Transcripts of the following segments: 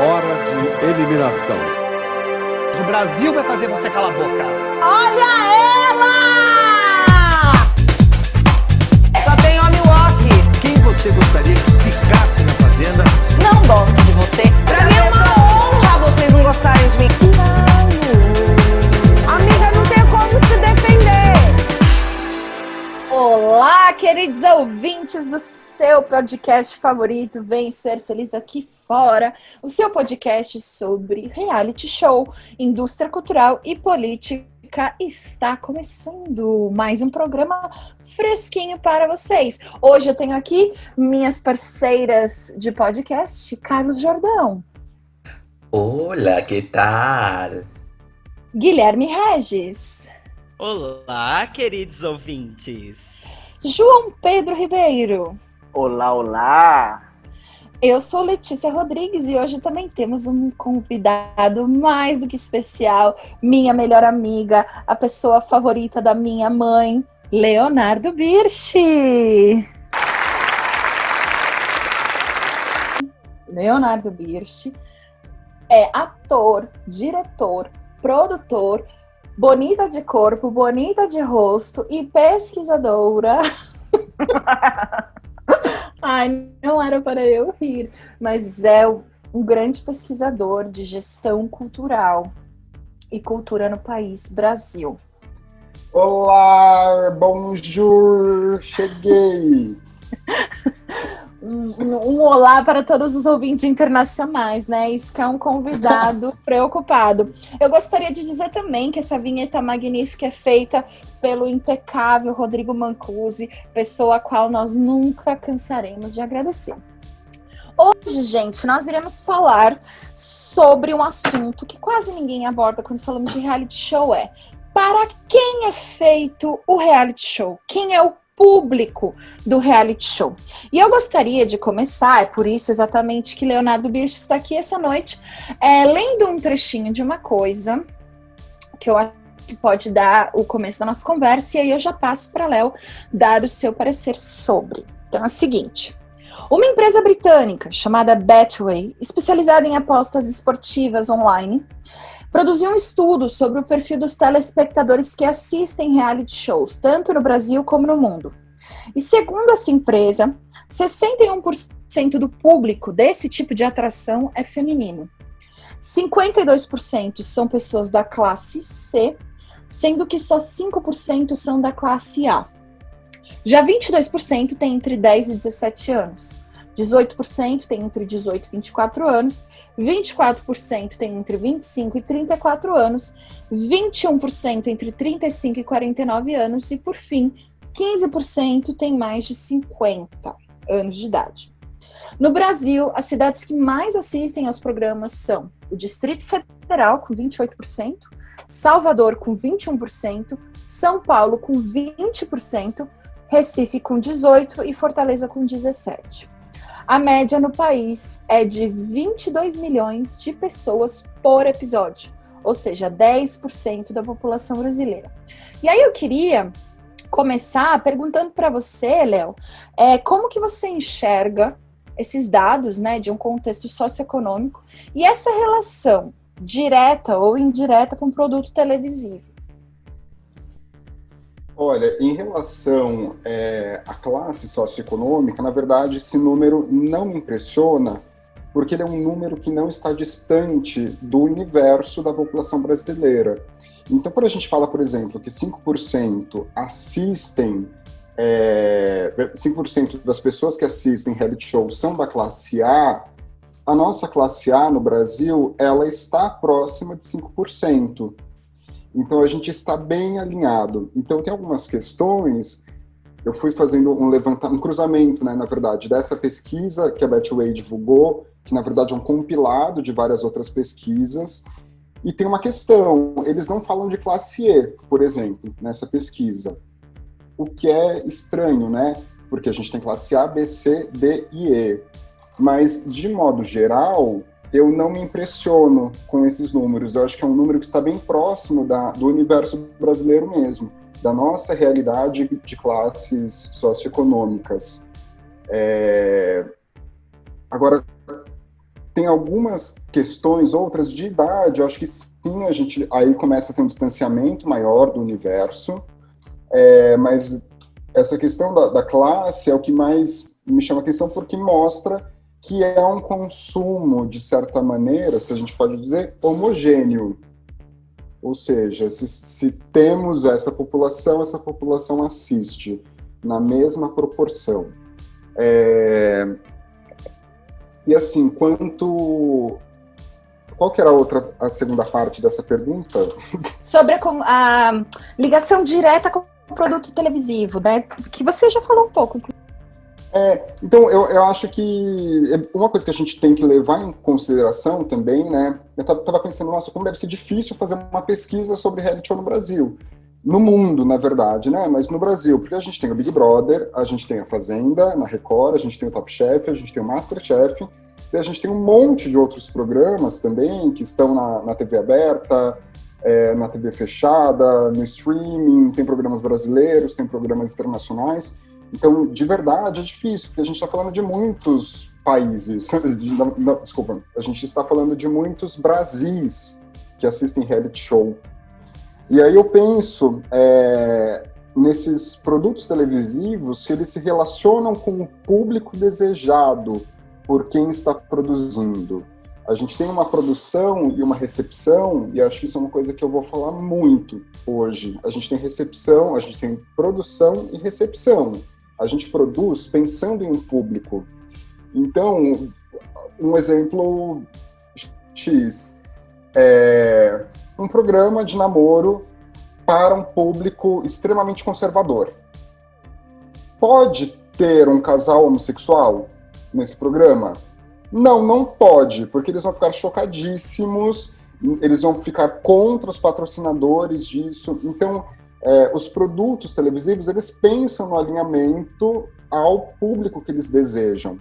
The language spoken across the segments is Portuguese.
Hora de eliminação. O Brasil vai fazer você calar a boca. Olha ela! Só tem homem walk. Quem você gostaria que ficasse na Fazenda? Não gosto de você. Pra mim é uma honra vocês não gostarem de mim. Amiga, não tem como te defender. Olá, queridos ouvintes do seu podcast favorito, Vem Ser Feliz Aqui Fora, o seu podcast sobre reality show, indústria cultural e política. Está começando mais um programa fresquinho para vocês. Hoje eu tenho aqui minhas parceiras de podcast, Carlos Jordão. Olá, que tal? Guilherme Regis. Olá, queridos ouvintes. João Pedro Ribeiro. Olá, olá. Eu sou Letícia Rodrigues e hoje também temos um convidado mais do que especial, minha melhor amiga, a pessoa favorita da minha mãe, Leonardo Birch. Leonardo Birch é ator, diretor, produtor, bonita de corpo, bonita de rosto e pesquisadora. Ai, não era para eu rir, mas é um grande pesquisador de gestão cultural e cultura no país, Brasil. Olá, bonjour, cheguei! Um olá para todos os ouvintes internacionais, né? Isso que é um convidado preocupado. Eu gostaria de dizer também que essa vinheta magnífica é feita pelo impecável Rodrigo Mancusi, pessoa a qual nós nunca cansaremos de agradecer. Hoje, gente, nós iremos falar sobre um assunto que quase ninguém aborda quando falamos de reality show, para quem é feito o reality show? Quem é o público do reality show? E eu gostaria de começar, é por isso exatamente que Leonardo Birch está aqui essa noite, lendo um trechinho de uma coisa que eu acho que pode dar o começo da nossa conversa, e aí eu já passo para Léo dar o seu parecer sobre. Então é o seguinte: uma empresa britânica chamada Betway, especializada em apostas esportivas online, produziu um estudo sobre o perfil dos telespectadores que assistem reality shows, tanto no Brasil como no mundo. E segundo essa empresa, 61% do público desse tipo de atração é feminino. 52% são pessoas da classe C, sendo que só 5% são da classe A. Já 22% tem entre 10 e 17 anos. 18% tem entre 18 e 24 anos, 24% tem entre 25 e 34 anos, 21% entre 35 e 49 anos e, por fim, 15% tem mais de 50 anos de idade. No Brasil, as cidades que mais assistem aos programas são o Distrito Federal, com 28%, Salvador, com 21%, São Paulo, com 20%, Recife, com 18% e Fortaleza, com 17%. A média no país é de 22 milhões de pessoas por episódio, ou seja, 10% da população brasileira. E aí eu queria começar perguntando para você, Léo, como que você enxerga esses dados, né, de um contexto socioeconômico e essa relação direta ou indireta com o produto televisivo? Olha, em relação à classe socioeconômica, na verdade, esse número não me impressiona, porque ele é um número que não está distante do universo da população brasileira. Então, quando a gente fala, por exemplo, que 5% assistem, 5% das pessoas que assistem reality show são da classe A nossa classe A no Brasil, ela está próxima de 5%. Então, a gente está bem alinhado. Então, tem algumas questões. Eu fui fazendo um cruzamento, né, na verdade, dessa pesquisa que a Betway divulgou, que, na verdade, é um compilado de várias outras pesquisas. E tem uma questão, eles não falam de classe E, por exemplo, nessa pesquisa. O que é estranho, né? Porque a gente tem classe A, B, C, D e E. Mas, de modo geral, eu não me impressiono com esses números. Eu acho que é um número que está bem próximo do universo brasileiro mesmo, da nossa realidade de classes socioeconômicas. Agora, tem algumas questões, outras de idade, eu acho que sim, a gente aí começa a ter um distanciamento maior do universo, mas essa questão da classe é o que mais me chama atenção, porque mostra que é um consumo, de certa maneira, se a gente pode dizer, homogêneo. Ou seja, se temos essa população assiste na mesma proporção. E assim, qual que era a segunda parte dessa pergunta? Sobre a ligação direta com o produto televisivo, né? Que você já falou um pouco. Então, eu acho que uma coisa que a gente tem que levar em consideração também, né? Eu estava pensando, nossa, como deve ser difícil fazer uma pesquisa sobre reality show no Brasil. No mundo, na verdade, né? Mas no Brasil, porque a gente tem o Big Brother, a gente tem a Fazenda, na Record, a gente tem o Top Chef, a gente tem o Masterchef, e a gente tem um monte de outros programas também, que estão na TV aberta, na TV fechada, no streaming, tem programas brasileiros, tem programas internacionais. Então, de verdade, é difícil, porque a gente está falando de muitos países, desculpa, a gente está falando de muitos Brasis que assistem reality show. E aí eu penso nesses produtos televisivos que eles se relacionam com o público desejado por quem está produzindo. A gente tem uma produção e uma recepção, e acho que isso é uma coisa que eu vou falar muito hoje. A gente tem recepção, a gente tem produção e recepção. A gente produz pensando em um público. Então, um exemplo X um programa de namoro para um público extremamente conservador. Pode ter um casal homossexual nesse programa? Não pode, porque eles vão ficar chocadíssimos, eles vão ficar contra os patrocinadores disso. Então, os produtos televisivos, eles pensam no alinhamento ao público que eles desejam.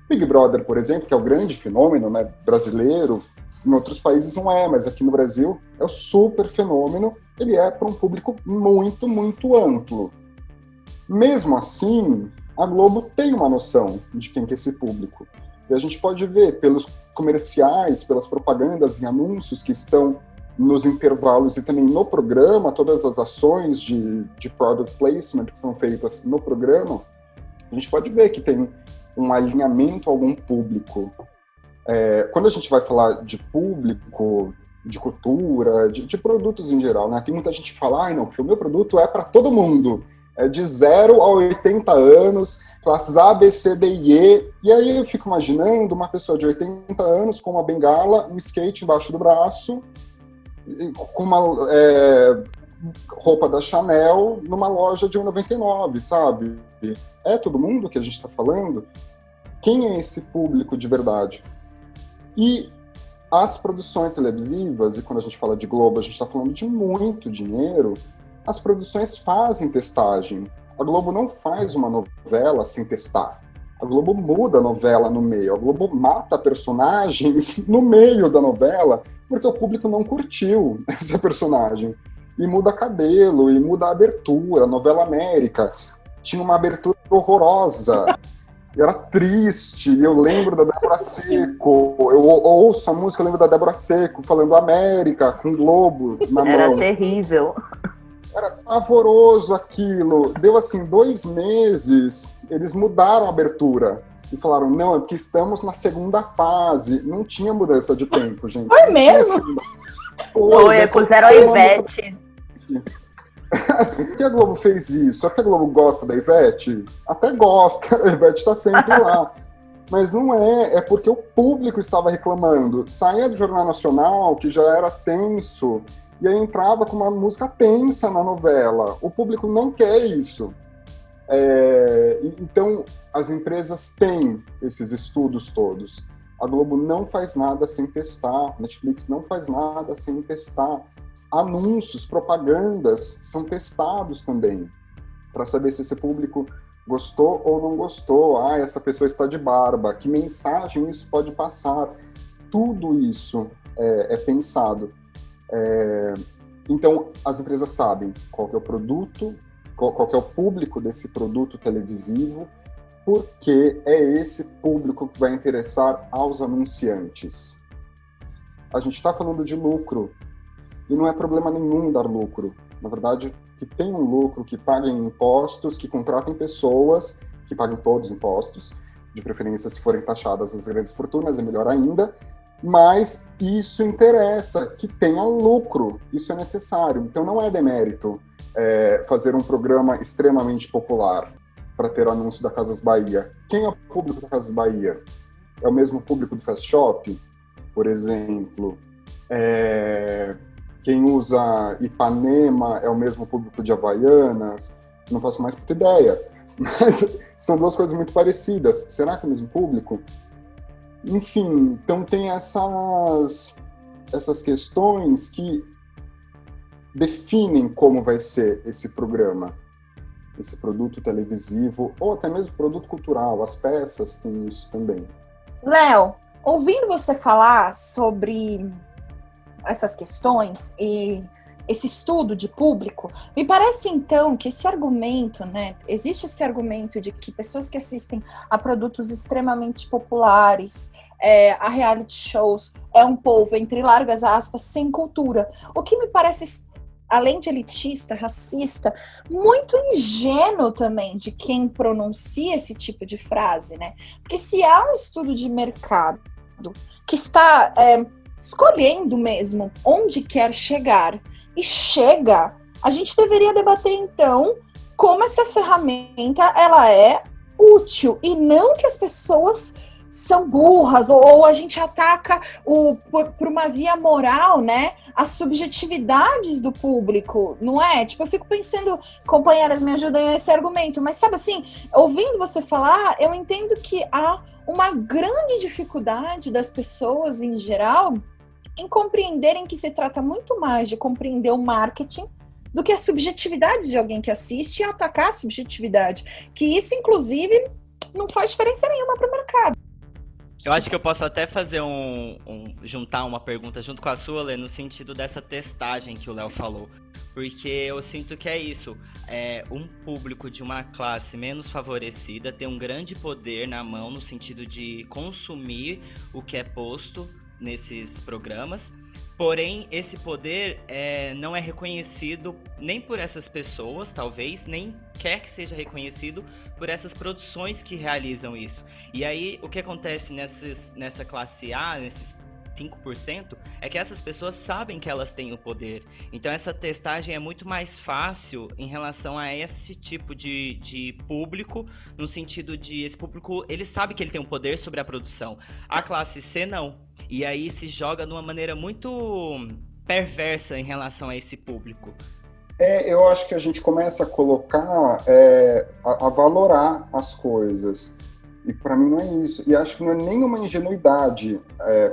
Big Brother, por exemplo, que é o grande fenômeno, né, brasileiro, em outros países não é, mas aqui no Brasil é o super fenômeno, ele é para um público muito, muito amplo. Mesmo assim, a Globo tem uma noção de quem que é esse público. E a gente pode ver pelos comerciais, pelas propagandas e anúncios que estão nos intervalos e também no programa, todas as ações de product placement que são feitas no programa, a gente pode ver que tem um alinhamento a algum público. Quando a gente vai falar de público, de cultura, de produtos em geral, né? Tem muita gente que fala, não, porque o meu produto é para todo mundo, é de 0 a 80 anos, classes A, B, C, D e E, e aí eu fico imaginando uma pessoa de 80 anos com uma bengala, um skate embaixo do braço, com uma roupa da Chanel numa loja de R$1,99, sabe? É todo mundo que a gente está falando? Quem é esse público de verdade? E as produções televisivas, e quando a gente fala de Globo, a gente está falando de muito dinheiro, as produções fazem testagem. A Globo não faz uma novela sem testar. A Globo muda a novela no meio. A Globo mata personagens no meio da novela porque o público não curtiu essa personagem. E muda cabelo, e muda a abertura. A novela América tinha uma abertura horrorosa. Era triste. Eu lembro da Débora Seco. Eu ouço a música, eu lembro da Débora Seco falando América, com Globo na mão. Era terrível. Era pavoroso aquilo. Deu assim 2 meses, eles mudaram a abertura. E falaram, não, é porque estamos na segunda fase. Não tinha mudança de tempo, gente. Foi mesmo? Foi, puseram a Ivete. Por que a Globo fez isso? É porque a Globo gosta da Ivete? Até gosta, a Ivete está sempre lá. Mas não é porque o público estava reclamando. Saía do Jornal Nacional, que já era tenso, e aí entrava com uma música tensa na novela. O público não quer isso. Então, as empresas têm esses estudos todos. A Globo não faz nada sem testar, a Netflix não faz nada sem testar. Anúncios, propagandas são testados também, para saber se esse público gostou ou não gostou. Essa pessoa está de barba, que mensagem isso pode passar? Tudo isso é pensado. Então, as empresas sabem qual que é o produto, qual que é o público desse produto televisivo, porque é esse público que vai interessar aos anunciantes. A gente está falando de lucro, e não é problema nenhum dar lucro. Na verdade, que tenham lucro, que paguem impostos, que contratem pessoas, que paguem todos os impostos, de preferência se forem taxadas as grandes fortunas, é melhor ainda, mas isso interessa, que tenha lucro, isso é necessário. Então não é demérito fazer um programa extremamente popular para ter o anúncio da Casas Bahia. Quem é o público da Casas Bahia? É o mesmo público do Fast Shop, por exemplo? Quem usa Ipanema é o mesmo público de Havaianas? Não faço mais puta ideia. Mas são duas coisas muito parecidas. Será que é o mesmo público? Enfim, então tem essas questões que definem como vai ser esse programa, esse produto televisivo, ou até mesmo produto cultural. As peças têm isso também. Léo, ouvindo você falar sobre essas questões e esse estudo de público, me parece então que esse argumento, né, existe esse argumento de que pessoas que assistem a produtos extremamente populares, a reality shows, é um povo, entre largas aspas, sem cultura. O que me parece, além de elitista, racista, muito ingênuo também de quem pronuncia esse tipo de frase, né? Porque se há um estudo de mercado que está escolhendo mesmo onde quer chegar e chega, a gente deveria debater então como essa ferramenta ela é útil e não que as pessoas são burras ou a gente ataca por uma via moral, né, as subjetividades do público, não é? Tipo, eu fico pensando, companheiras, me ajudem a esse argumento, mas sabe assim, ouvindo você falar, eu entendo que há uma grande dificuldade das pessoas em geral em compreenderem que se trata muito mais de compreender o marketing do que a subjetividade de alguém que assiste e atacar a subjetividade. Que isso, inclusive, não faz diferença nenhuma para o mercado. Eu acho que eu posso até fazer juntar uma pergunta junto com a sua, Lê, no sentido dessa testagem que o Léo falou. Porque eu sinto que é isso. Um público de uma classe menos favorecida tem um grande poder na mão no sentido de consumir o que é posto nesses programas, porém esse poder não é reconhecido nem por essas pessoas, talvez, nem quer que seja reconhecido por essas produções que realizam isso. E aí o que acontece nessa classe A, nesses 5%, é que essas pessoas sabem que elas têm o poder. Então essa testagem é muito mais fácil em relação a esse tipo de público, no sentido de esse público, ele sabe que ele tem um poder sobre a produção. A classe C não. E aí se joga de uma maneira muito perversa em relação a esse público. Eu acho que a gente começa a colocar, a valorar as coisas. E para mim não é isso. E acho que não é nenhuma ingenuidade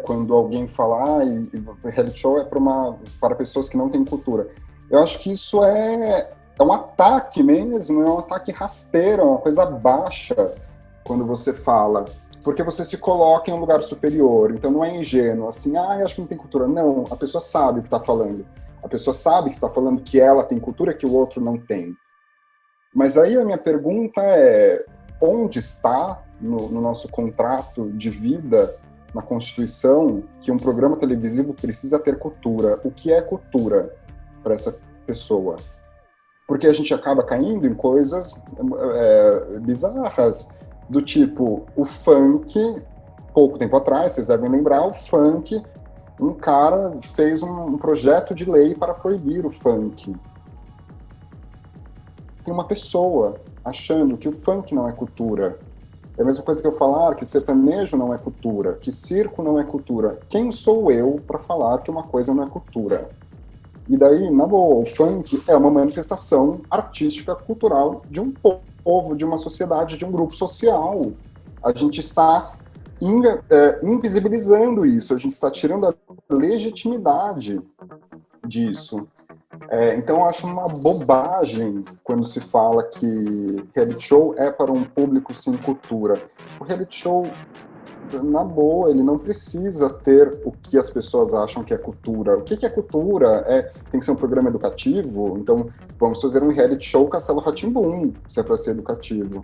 quando alguém fala reality show é para pessoas que não têm cultura. Eu acho que isso é um ataque mesmo, é um ataque rasteiro, é uma coisa baixa quando você fala. Porque você se coloca em um lugar superior. Então não é ingênuo, assim, acho que não tem cultura. Não, a pessoa sabe o que está falando. A pessoa sabe que está falando que ela tem cultura que o outro não tem. Mas aí a minha pergunta é, onde está no nosso contrato de vida, na Constituição, que um programa televisivo precisa ter cultura? O que é cultura para essa pessoa? Porque a gente acaba caindo em coisas bizarras, do tipo, o funk, pouco tempo atrás, vocês devem lembrar, o funk, um cara fez um projeto de lei para proibir o funk. Tem uma pessoa achando que o funk não é cultura. É a mesma coisa que eu falar que sertanejo não é cultura, que circo não é cultura. Quem sou eu para falar que uma coisa não é cultura? E daí, na boa, o funk é uma manifestação artística, cultural de um povo, de uma sociedade, de um grupo social. A gente está invisibilizando isso, a gente está tirando a legitimidade disso. Então eu acho uma bobagem quando se fala que reality show é para um público sem cultura. O reality show, na boa, ele não precisa ter o que as pessoas acham que é cultura. O que é cultura? Tem que ser um programa educativo? Então vamos fazer um reality show Castelo Rá-Tim-Bum, se é para ser educativo.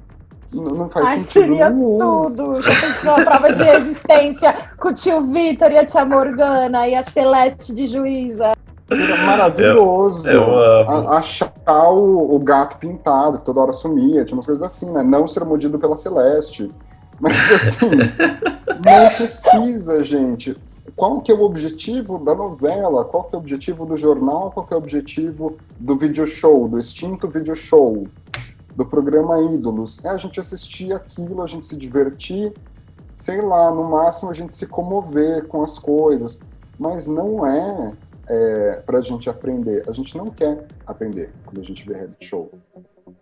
Não faz Ai, sentido seria nenhum. tudo. Já pensou a prova de resistência com o tio Vitor e a tia Morgana e a Celeste de juíza? Era maravilhoso. Eu amo. Achar o gato pintado, que toda hora sumia, tinha umas coisas assim, né? Não ser mordido pela Celeste. Mas assim, não precisa, gente. Qual que é o objetivo da novela? Qual que é o objetivo do jornal? Qual que é o objetivo do video show, do extinto video show, do programa Ídolos? É a gente assistir aquilo, a gente se divertir, sei lá, no máximo a gente se comover com as coisas. Mas não é pra gente aprender. A gente não quer aprender quando a gente vê reality show.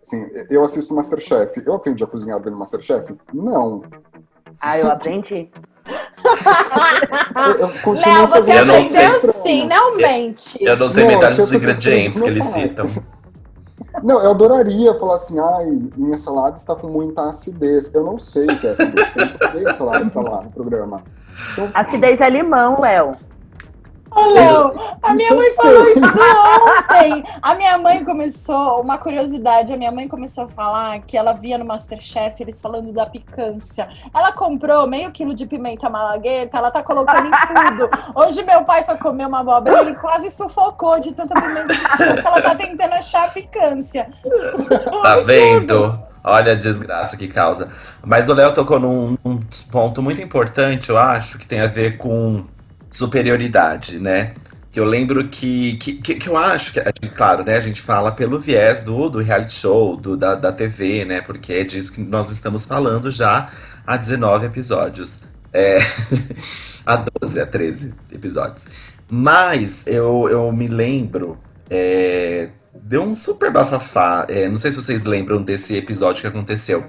Assim, eu assisto Masterchef. Eu aprendi a cozinhar vendo Masterchef? Não. Ah, eu aprendi. Eu continuo Léo, você Eu não aprendeu sei. sim, não mente. Eu não sei Não, metade se eu dos fosse ingredientes que meu eles pai. citam. Não, eu adoraria falar assim, ai, minha salada está com muita acidez. Eu não sei o que é acidez, porque eu não falei a salada tá lá no programa. Então, Acidez é limão, Léo. Ô, Léo, a minha eu mãe sei. falou isso ontem. A minha mãe começou, uma curiosidade, a minha mãe começou a falar que ela via no Masterchef eles falando da picância. Ela comprou meio quilo de pimenta malagueta, ela tá colocando em tudo. Hoje meu pai foi comer uma abóbora e ele quase sufocou de tanta pimenta que tinha, que ela tá tentando achar a picância. Tá Absurdo. vendo? Olha a desgraça que causa. Mas o Léo tocou num ponto muito importante, eu acho, que tem a ver com superioridade, né? Que eu lembro que eu acho que, claro, né? A gente fala pelo viés do reality show, da TV, né? Porque é disso que nós estamos falando já há 19 episódios. Há 12, há 13 episódios. Mas eu me lembro. Deu um super bafafá. Não sei se vocês lembram desse episódio que aconteceu.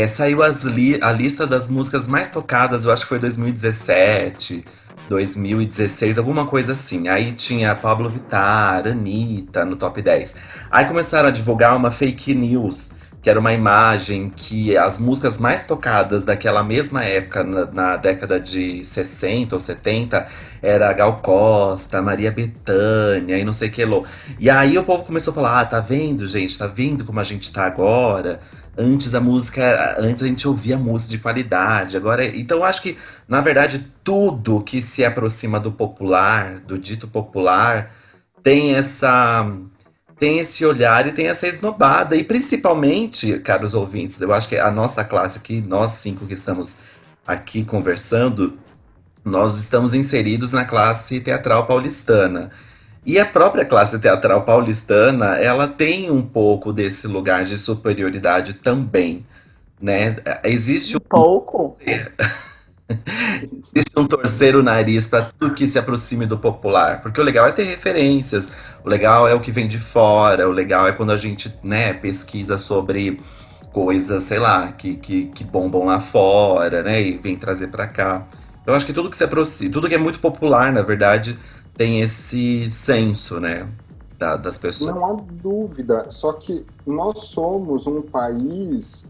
Saiu a lista das músicas mais tocadas, eu acho que foi 2017, 2016, alguma coisa assim. Aí tinha Pablo Vittar, Anitta no top 10. Aí começaram a divulgar uma fake news, que era uma imagem que as músicas mais tocadas daquela mesma época, na década de 60 ou 70, era Gal Costa, Maria Bethânia e não sei o que lá. E aí o povo começou a falar, tá vendo, gente? Tá vendo como a gente tá agora? Antes a gente ouvia música de qualidade, agora. Então eu acho que, na verdade, tudo que se aproxima do popular, do dito popular, tem tem esse olhar e tem essa esnobada. E principalmente, caros ouvintes, eu acho que a nossa classe aqui, nós 5 que estamos aqui conversando, nós estamos inseridos na classe teatral paulistana. E a própria classe teatral paulistana, ela tem um pouco desse lugar de superioridade também, né? Existe Um pouco. existe um torcer o nariz para tudo que se aproxime do popular, porque o legal é ter referências, o legal é o que vem de fora, o legal é quando a gente, né, pesquisa sobre coisas, sei lá, que bombam lá fora, né, e vem trazer para cá. Eu acho que tudo que se aproxima, tudo que é muito popular, na verdade, tem esse senso, né, das pessoas. não há dúvida, só que nós somos um país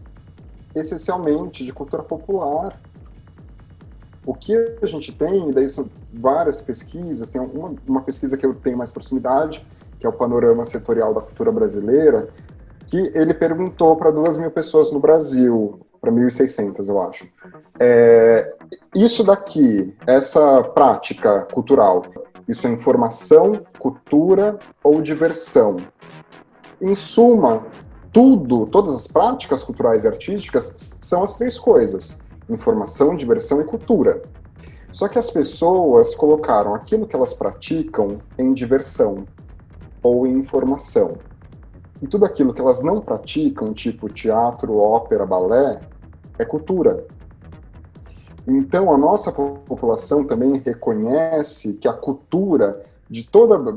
essencialmente de cultura popular. O que a gente tem, daí são várias pesquisas, tem uma pesquisa que eu tenho mais proximidade, que é o Panorama Setorial da Cultura Brasileira, que ele perguntou para 2.000 pessoas no Brasil, para 1.600, eu acho. Isso daqui, essa prática cultural, isso é informação, cultura ou diversão? Em suma, todas as práticas culturais e artísticas são as 3 coisas: informação, diversão e cultura. Só que as pessoas colocaram aquilo que elas praticam em diversão ou em informação. E tudo aquilo que elas não praticam, tipo teatro, ópera, balé, é cultura. Então a nossa população também reconhece que a cultura,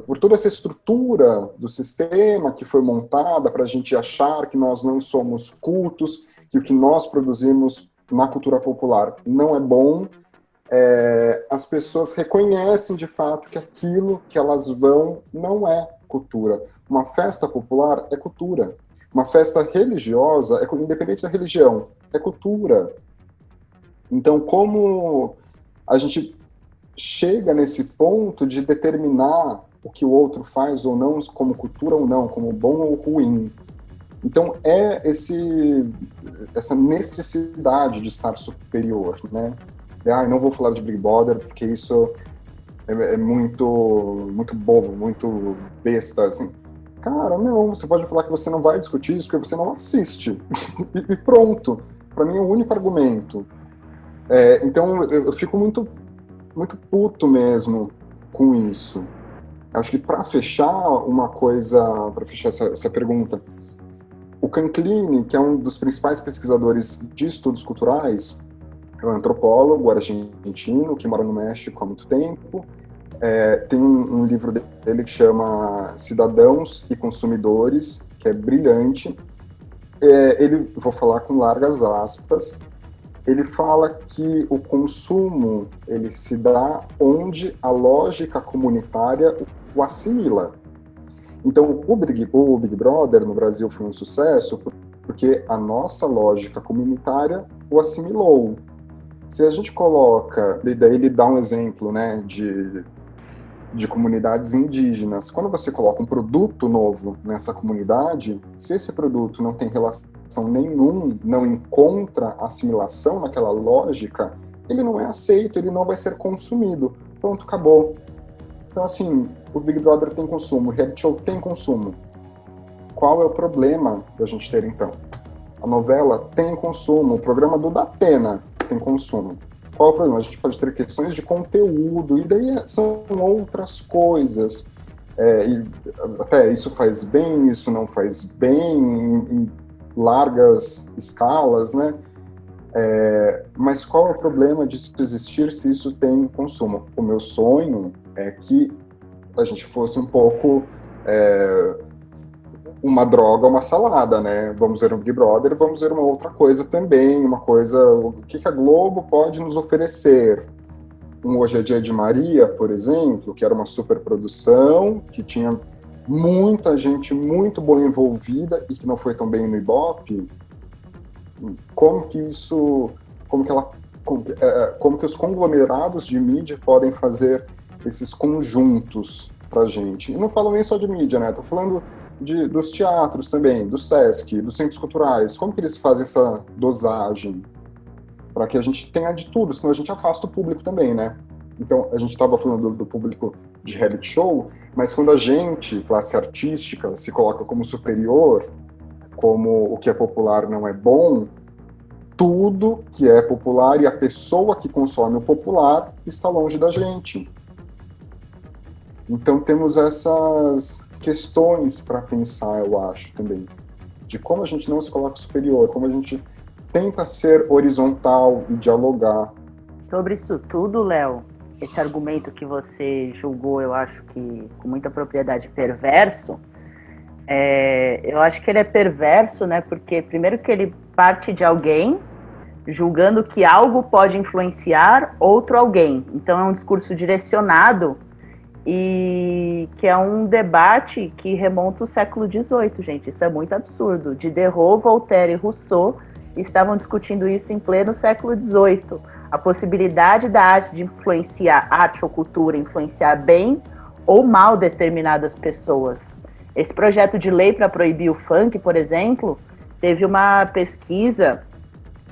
por toda essa estrutura do sistema que foi montada para a gente achar que nós não somos cultos, que o que nós produzimos na cultura popular não é bom, as pessoas reconhecem de fato que aquilo que elas vão não é cultura. Uma festa popular é cultura. Uma festa religiosa, independente da religião, é cultura. Então, como a gente chega nesse ponto de determinar o que o outro faz ou não como cultura ou não, como bom ou ruim? Então, é essa necessidade de estar superior, né? Não vou falar de Big Brother, porque isso é muito, muito bobo, muito besta, assim. Cara, não, você pode falar que você não vai discutir isso porque você não assiste. E pronto. Para mim é o único argumento. Então, eu fico muito, muito puto mesmo com isso. Acho que para fechar uma coisa, para fechar essa pergunta, o Canclini, que é um dos principais pesquisadores de estudos culturais, é um antropólogo argentino que mora no México há muito tempo. Tem um livro dele que chama Cidadãos e Consumidores, que é brilhante. Vou falar com largas aspas, ele fala que o consumo ele se dá onde a lógica comunitária o assimila. Então, o Big Brother no Brasil foi um sucesso porque a nossa lógica comunitária o assimilou. Se a gente coloca, daí ele dá um exemplo, né, de comunidades indígenas. Quando você coloca um produto novo nessa comunidade, se esse produto não tem relação nenhuma, não encontra assimilação naquela lógica, ele não é aceito, ele não vai ser consumido. Pronto, acabou. Então, assim, o Big Brother tem consumo, o reality show tem consumo. Qual é o problema da gente ter, então? A novela tem consumo, o programa do Datena tem consumo. Qual é o problema? A gente pode ter questões de conteúdo, e daí são outras coisas. E até isso faz bem, isso não faz bem, em largas escalas, né? Mas qual é o problema disso existir se isso tem consumo? O meu sonho é que a gente fosse um pouco uma droga, uma salada, né? Vamos ver um Big Brother, vamos ver uma outra coisa também, uma coisa... O que a Globo pode nos oferecer? Um Hoje é Dia de Maria, por exemplo, que era uma superprodução, que tinha muita gente muito boa envolvida e que não foi tão bem no Ibope. Como que os conglomerados de mídia podem fazer esses conjuntos pra gente? E não falo nem só de mídia, né? Tô falando dos teatros também, do Sesc, dos centros culturais. Como que eles fazem essa dosagem para que a gente tenha de tudo? Senão a gente afasta o público também, né? Então, a gente estava falando do público de reality show, mas quando a gente, classe artística, se coloca como superior, como o que é popular não é bom, tudo que é popular e a pessoa que consome o popular está longe da gente. Então temos essas questões para pensar, eu acho, também, de como a gente não se coloca superior, como a gente tenta ser horizontal e dialogar. Sobre isso tudo, Léo, esse argumento que você julgou, eu acho que com muita propriedade perverso, eu acho que ele é perverso, né? Porque primeiro que ele parte de alguém julgando que algo pode influenciar outro alguém. Então é um discurso direcionado e que é um debate que remonta ao século XVIII, gente. Isso é muito absurdo. Diderot, Voltaire e Rousseau estavam discutindo isso em pleno século XVIII. A possibilidade da arte de influenciar, arte ou cultura, influenciar bem ou mal determinadas pessoas. Esse projeto de lei para proibir o funk, por exemplo, teve uma pesquisa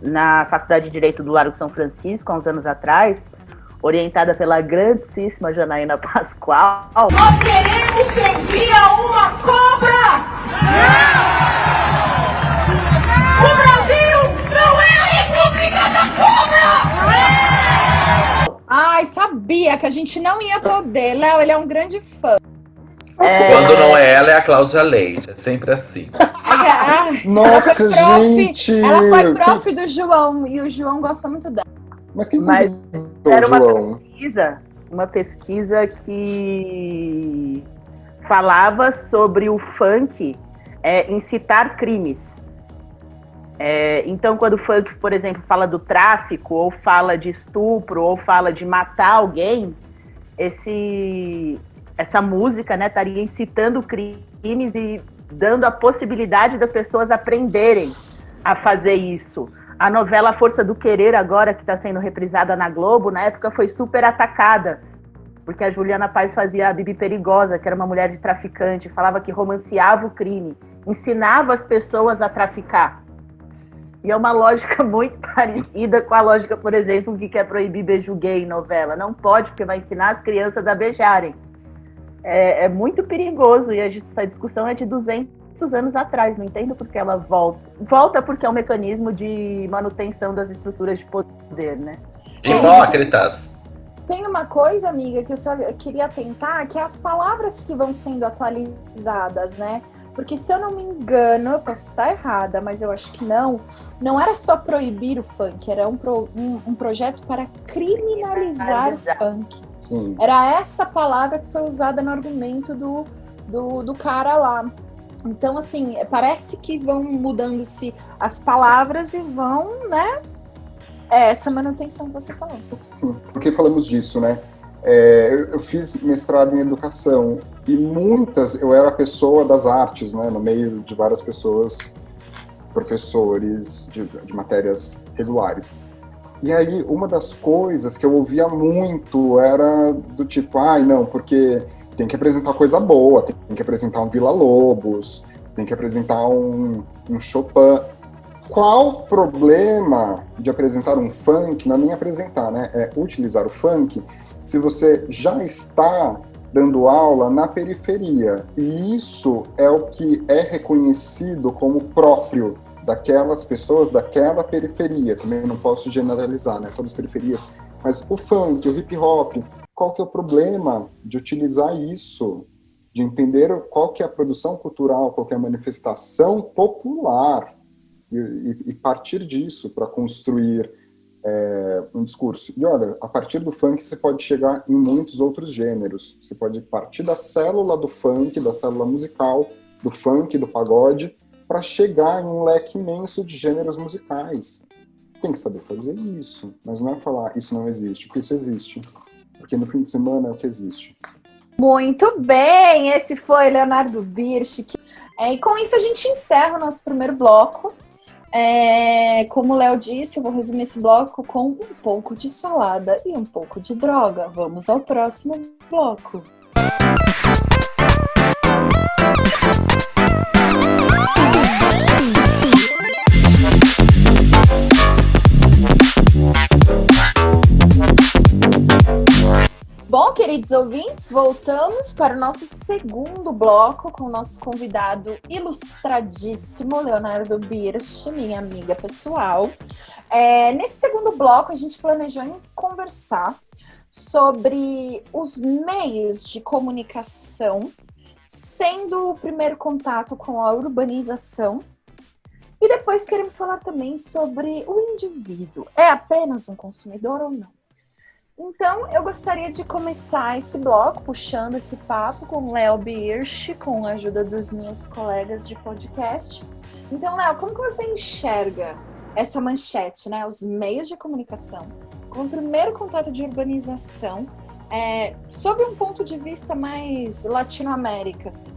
na Faculdade de Direito do Largo São Francisco, há uns anos atrás, orientada pela grandíssima Janaína Pascoal. Nós queremos servir a uma cobra! O Brasil não é a República da Cobra! Ai, sabia que a gente não ia poder. Léo, ele é um grande fã. Quando não é ela, é a Cláudia Leite. É sempre assim. Nossa, ela gente! Ela foi prof do João e o João gosta muito dela. Mas quem Mas convidou era o João? uma pesquisa que falava sobre o funk incitar crimes. Então, quando o funk, por exemplo, fala do tráfico, ou fala de estupro, ou fala de matar alguém, essa música, né, estaria incitando crimes e dando a possibilidade das pessoas aprenderem a fazer isso. A novela Força do Querer, agora, que está sendo reprisada na Globo, na época foi super atacada, porque a Juliana Paz fazia a Bibi Perigosa, que era uma mulher de traficante, falava que romanceava o crime. ensinava as pessoas a traficar. E é uma lógica muito parecida com a lógica, por exemplo, que quer proibir beijo gay em novela. Não pode, porque vai ensinar as crianças a beijarem. É muito perigoso, e essa discussão é de 200 anos atrás. Não entendo por que ela volta. Volta porque é um mecanismo de manutenção das estruturas de poder, né? Hipócritas! Tem uma coisa, amiga, que eu só queria atentar, que é as palavras que vão sendo atualizadas, né? Porque, se eu não me engano, eu posso estar errada, mas eu acho que não era só proibir o funk, era um projeto para criminalizar o funk. Sim. Era essa palavra que foi usada no argumento do cara lá. Então, assim, parece que vão mudando-se as palavras e vão, né? Essa manutenção que você falou. Sim, porque falamos disso, né? Eu fiz mestrado em educação e eu era a pessoa das artes, né? No meio de várias pessoas, professores de matérias regulares. E aí, uma das coisas que eu ouvia muito era do tipo, não, porque tem que apresentar coisa boa, tem que apresentar um Villa-Lobos, tem que apresentar um Chopin. Qual o problema de apresentar um funk, não é nem apresentar, né? É utilizar o funk, se você já está dando aula na periferia. E isso é o que é reconhecido como próprio daquelas pessoas daquela periferia. Também não posso generalizar, né? Todas as periferias. Mas o funk, o hip hop, qual que é o problema de utilizar isso? De entender qual que é a produção cultural, qual que é a manifestação popular e partir disso para construir um discurso. E olha, a partir do funk você pode chegar em muitos outros gêneros. Você pode partir da célula do funk, da célula musical, do funk, do pagode, para chegar em um leque imenso de gêneros musicais. Tem que saber fazer isso, mas não é falar isso não existe, porque isso existe. Porque no fim de semana é o que existe. Muito bem, esse foi Leonardo Birsch. E com isso a gente encerra o nosso primeiro bloco. Como o Léo disse, eu vou resumir esse bloco com um pouco de salada e um pouco de droga. Vamos ao próximo bloco. Bom, queridos ouvintes, voltamos para o nosso segundo bloco com o nosso convidado ilustradíssimo, Leonardo Birsch, minha amiga pessoal. Nesse segundo bloco, a gente planejou conversar sobre os meios de comunicação, sendo o primeiro contato com a urbanização. E depois queremos falar também sobre o indivíduo. É apenas um consumidor ou não? Então, eu gostaria de começar esse bloco puxando esse papo com o Léo Birsch, com a ajuda das minhas colegas de podcast. Então, Léo, como que você enxerga essa manchete, né? Os meios de comunicação, como primeiro contato de urbanização, sob um ponto de vista mais Latinoamérica, assim?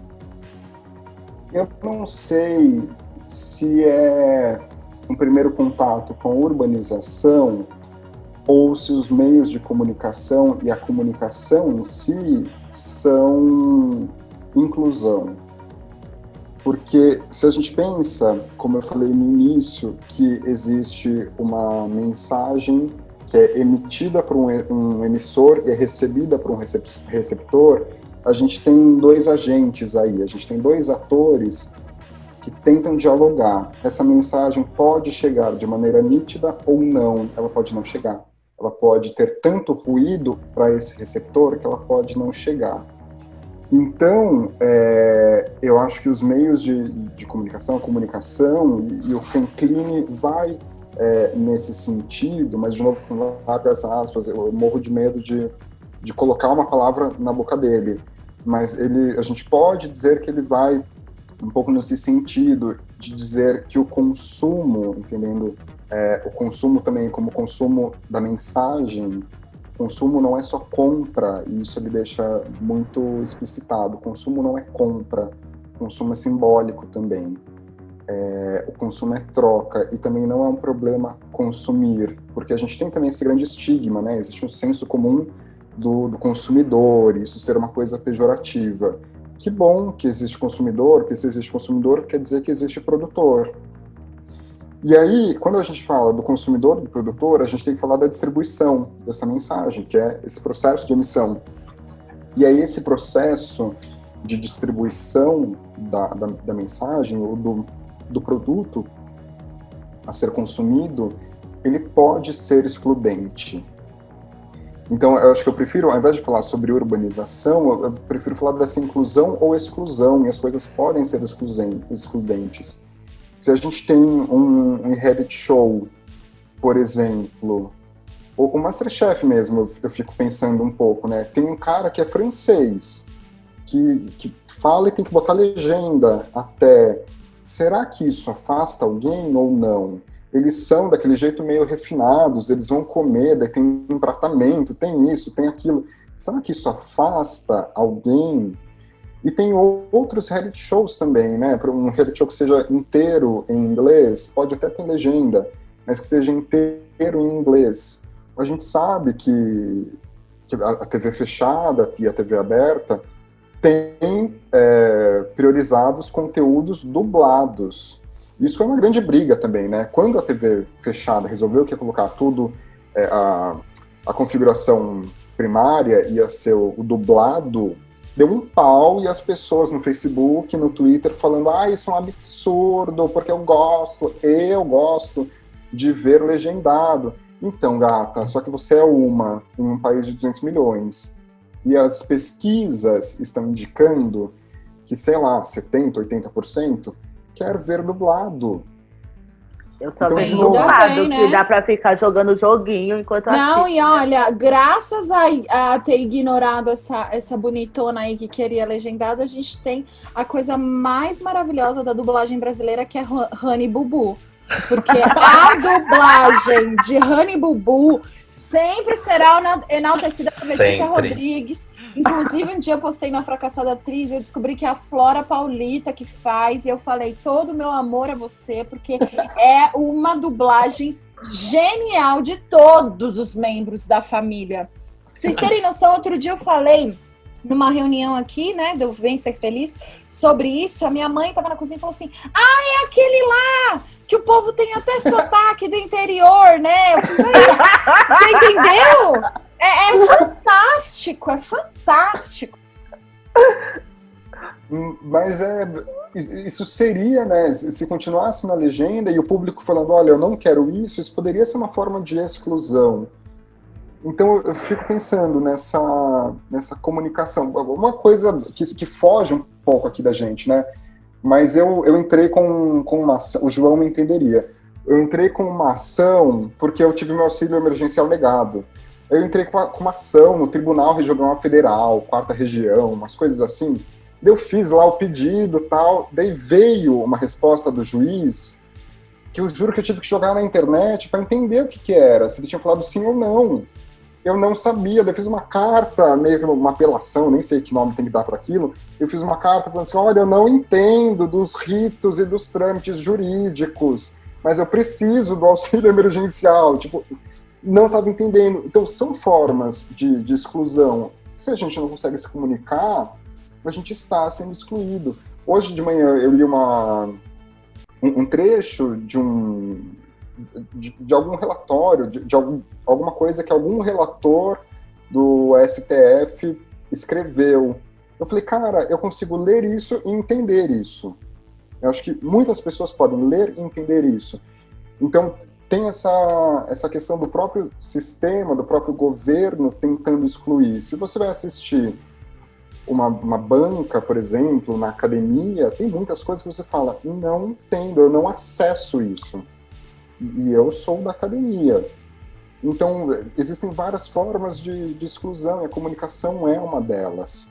Eu não sei se é um primeiro contato com a urbanização ou se os meios de comunicação e a comunicação em si são inclusão. Porque se a gente pensa, como eu falei no início, que existe uma mensagem que é emitida por um emissor e é recebida por um receptor, a gente tem dois agentes aí, a gente tem dois atores que tentam dialogar. Essa mensagem pode chegar de maneira nítida ou não, ela pode não chegar. Ela pode ter tanto ruído para esse receptor que ela pode não chegar. Então, eu acho que os meios de comunicação, a comunicação e o Canclini vai nesse sentido, mas de novo com várias aspas, eu morro de medo de colocar uma palavra na boca dele, mas a gente pode dizer que ele vai um pouco nesse sentido de dizer que o consumo, entendendo o consumo também como consumo da mensagem, consumo não é só compra, e isso ele deixa muito explicitado. O consumo não é compra, o consumo é simbólico também. O consumo é troca, e também não é um problema consumir, porque a gente tem também esse grande estigma, né? Existe um senso comum do consumidor, isso ser uma coisa pejorativa. que bom que existe consumidor, porque se existe consumidor quer dizer que existe produtor. E aí, quando a gente fala do consumidor, do produtor, a gente tem que falar da distribuição dessa mensagem, que é esse processo de emissão. E aí esse processo de distribuição da mensagem ou do produto a ser consumido, ele pode ser excludente. Então, eu acho que eu prefiro, ao invés de falar sobre urbanização, eu prefiro falar dessa inclusão ou exclusão, e as coisas podem ser excludentes. Se a gente tem um reality show, por exemplo, ou o MasterChef mesmo, eu fico pensando um pouco, né? Tem um cara que é francês, que fala e tem que botar legenda até. Será que isso afasta alguém ou não? Eles são daquele jeito meio refinados, eles vão comer, daí tem um tratamento, tem isso, tem aquilo. Será que isso afasta alguém? E tem outros reality shows também, né? Para um reality show que seja inteiro em inglês, pode até ter legenda, mas que seja inteiro em inglês. A gente sabe que a TV fechada e a TV aberta tem priorizados conteúdos dublados. Isso é uma grande briga também, né? Quando a TV fechada resolveu que ia colocar tudo, a configuração primária ia ser o dublado, deu um pau, e as pessoas no Facebook, no Twitter, falando, isso é um absurdo, porque eu gosto de ver legendado. Então, gata, só que você é em um país de 200 milhões, e as pesquisas estão indicando que, sei lá, 70%, 80% quer ver dublado. Eu só Então, vejo de novo, dublado, né? que dá pra ficar jogando joguinho enquanto Não, assiste, e olha, graças a ter ignorado essa bonitona aí que queria legendado, a gente tem a coisa mais maravilhosa da dublagem brasileira, que é Honey Bubu. Porque a dublagem de Honey Bubu sempre será enaltecida por Letícia Sempre. Rodrigues. Inclusive, um dia eu postei na Fracassada Atriz e eu descobri que é a Flora Paulita que faz, e eu falei, todo o meu amor a você, porque é uma dublagem genial de todos os membros da família. Pra vocês terem noção, outro dia eu falei numa reunião aqui, né, do Vem Ser Feliz, sobre isso. A minha mãe tava na cozinha e falou assim, é aquele lá, que o povo tem até sotaque do interior, né? Eu fiz aí, você entendeu? É fantástico, é fantástico. Mas isso seria, né, se continuasse na legenda e o público falando, olha, eu não quero isso poderia ser uma forma de exclusão. Então eu fico pensando nessa comunicação, uma coisa que foge um pouco aqui da gente, né, mas eu entrei com uma ação, o João me entenderia, eu entrei com uma ação porque eu tive meu auxílio emergencial negado. Eu entrei com uma ação no Tribunal Regional Federal, 4ª Região, umas coisas assim. Eu fiz lá o pedido e tal, daí veio uma resposta do juiz, que eu juro que eu tive que jogar na internet para entender o que era, se ele tinha falado sim ou não. Eu não sabia, daí eu fiz uma carta, meio que uma apelação, nem sei que nome tem que dar para aquilo, eu fiz uma carta falando assim, olha, eu não entendo dos ritos e dos trâmites jurídicos, mas eu preciso do auxílio emergencial, tipo... não estava entendendo. Então, são formas de exclusão. Se a gente não consegue se comunicar, a gente está sendo excluído. Hoje de manhã eu li um trecho de algum relatório, de alguma coisa que algum relator do STF escreveu. Eu falei, cara, eu consigo ler isso e entender isso. Eu acho que muitas pessoas podem ler e entender isso. Então, tem essa questão do próprio sistema, do próprio governo tentando excluir. Se você vai assistir uma banca, por exemplo, na academia, tem muitas coisas que você fala, não entendo, eu não acesso isso. E eu sou da academia. Então, existem várias formas de exclusão, e a comunicação é uma delas.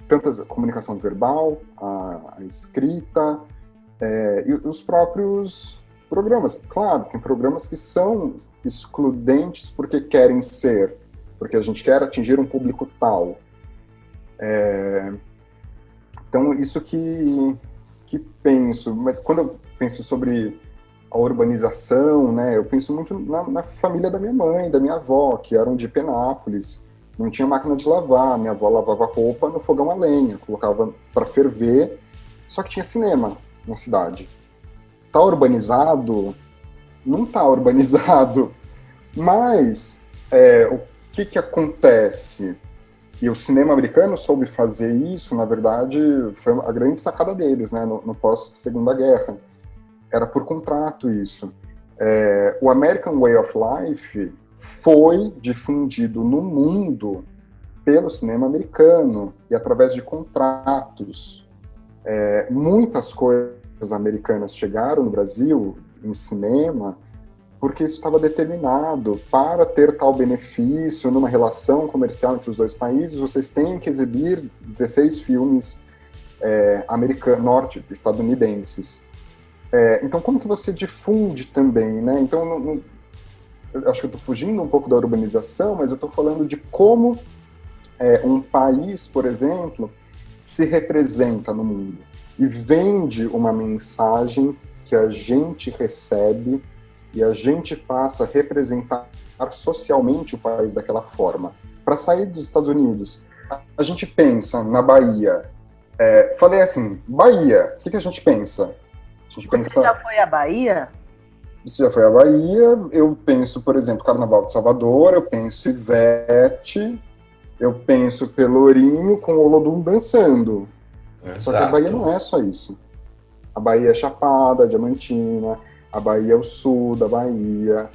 Tanto a comunicação verbal, a escrita, e os próprios programas. Claro, tem programas que são excludentes porque querem ser, porque a gente quer atingir um público tal. Então, isso que penso. Mas quando eu penso sobre a urbanização, né, eu penso muito na família da minha mãe, da minha avó, que eram de Penápolis. Não tinha máquina de lavar, minha avó lavava roupa no fogão a lenha, colocava para ferver, só que tinha cinema na cidade. Tá urbanizado? Não tá urbanizado, mas o que acontece? E o cinema americano soube fazer isso, na verdade, foi a grande sacada deles, né, no pós-Segunda Guerra. Era por contrato isso. O American Way of Life foi difundido no mundo pelo cinema americano e através de contratos. Muitas coisas americanas chegaram no Brasil, em cinema, porque isso estava determinado. Para ter tal benefício numa relação comercial entre os dois países, vocês têm que exibir 16 filmes estadunidenses. Então, como que você difunde também, né? Então, eu acho que eu estou fugindo um pouco da urbanização, mas eu estou falando de como um país, por exemplo, se representa no mundo e vende uma mensagem que a gente recebe e a gente passa a representar socialmente o país daquela forma. Para sair dos Estados Unidos, a gente pensa na Bahia. Falei assim, Bahia, o que a gente pensa? Você já foi à Bahia? Você já foi à Bahia, eu penso, por exemplo, Carnaval de Salvador, eu penso Ivete, eu penso Pelourinho com o Olodum dançando. Exato. Só que a Bahia não é só isso. A Bahia é Chapada, Diamantina, a Bahia é o sul da Bahia,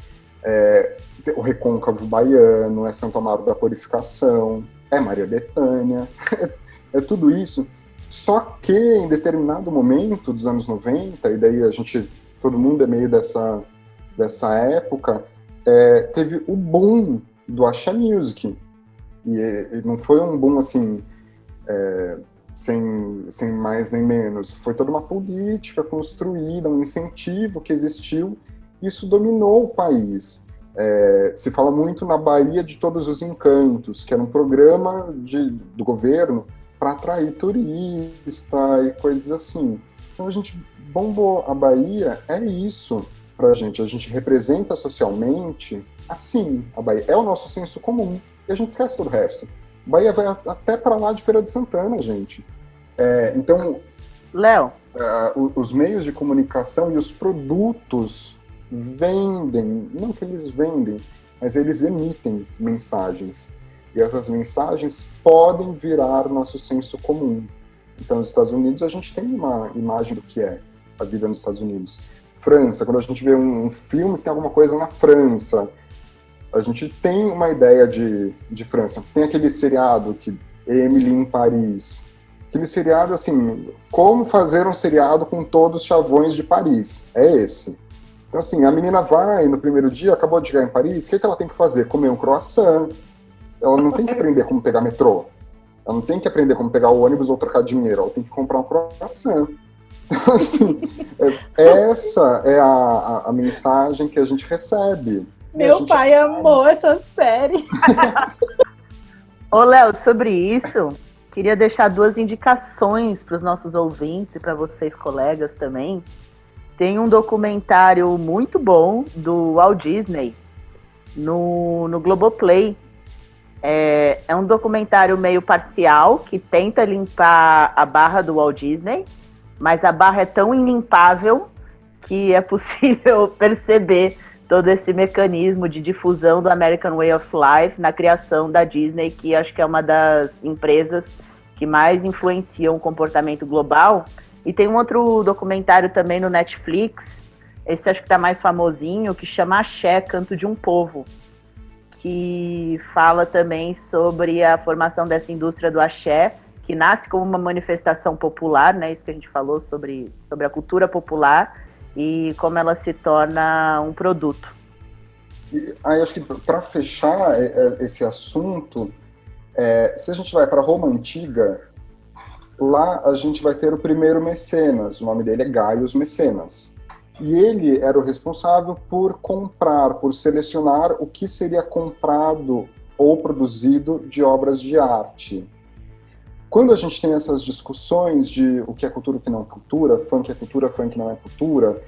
o Recôncavo Baiano, é Santo Amaro da Purificação, é Maria Bethânia, é tudo isso. Só que em determinado momento dos anos 90, e daí todo mundo é meio dessa época, teve o boom do Axé Music. E não foi um boom assim, sem mais nem menos. Foi toda uma política construída, um incentivo que existiu, e isso dominou o país. Se fala muito na Bahia de Todos os Encantos, que era um programa do governo para atrair turista e coisas assim. Então a gente bombou. A Bahia é isso pra gente. A gente representa socialmente assim. A Bahia é o nosso senso comum. E a gente esquece todo o resto. A Bahia vai até para lá de Feira de Santana, gente. Então, Léo, os meios de comunicação e os produtos vendem, não que eles vendem, mas eles emitem mensagens. E essas mensagens podem virar nosso senso comum. Então, nos Estados Unidos, a gente tem uma imagem do que é a vida nos Estados Unidos. França, quando a gente vê um filme que tem alguma coisa na França, a gente tem uma ideia de França. Tem aquele seriado, Emily em Paris. Aquele seriado, assim, como fazer um seriado com todos os chavões de Paris. É esse. Então, assim, a menina vai no primeiro dia, acabou de chegar em Paris, o que ela tem que fazer? Comer um croissant. Ela não tem que aprender como pegar metrô. Ela não tem que aprender como pegar o ônibus ou trocar dinheiro. Ela tem que comprar um croissant. Então, assim, essa é a mensagem que a gente recebe. Meu pai amou essa série. Ô, Léo, sobre isso, queria deixar 2 indicações para os nossos ouvintes e para vocês, colegas, também. Tem um documentário muito bom do Walt Disney no Globoplay. É um documentário meio parcial que tenta limpar a barra do Walt Disney, mas a barra é tão inimpável que é possível perceber todo esse mecanismo de difusão do American Way of Life na criação da Disney, que acho que é uma das empresas que mais influenciam o comportamento global. E tem um outro documentário também no Netflix, esse acho que está mais famosinho, que chama Axé, Canto de um Povo, que fala também sobre a formação dessa indústria do axé, que nasce como uma manifestação popular, né? Isso que a gente falou sobre a cultura popular e como ela se torna um produto. E aí acho que para fechar esse assunto, se a gente vai para Roma Antiga, lá a gente vai ter o primeiro mecenas, o nome dele é Gaius Mecenas. E ele era o responsável por comprar, por selecionar o que seria comprado ou produzido de obras de arte. Quando a gente tem essas discussões de o que é cultura e o que não é cultura, funk não é cultura,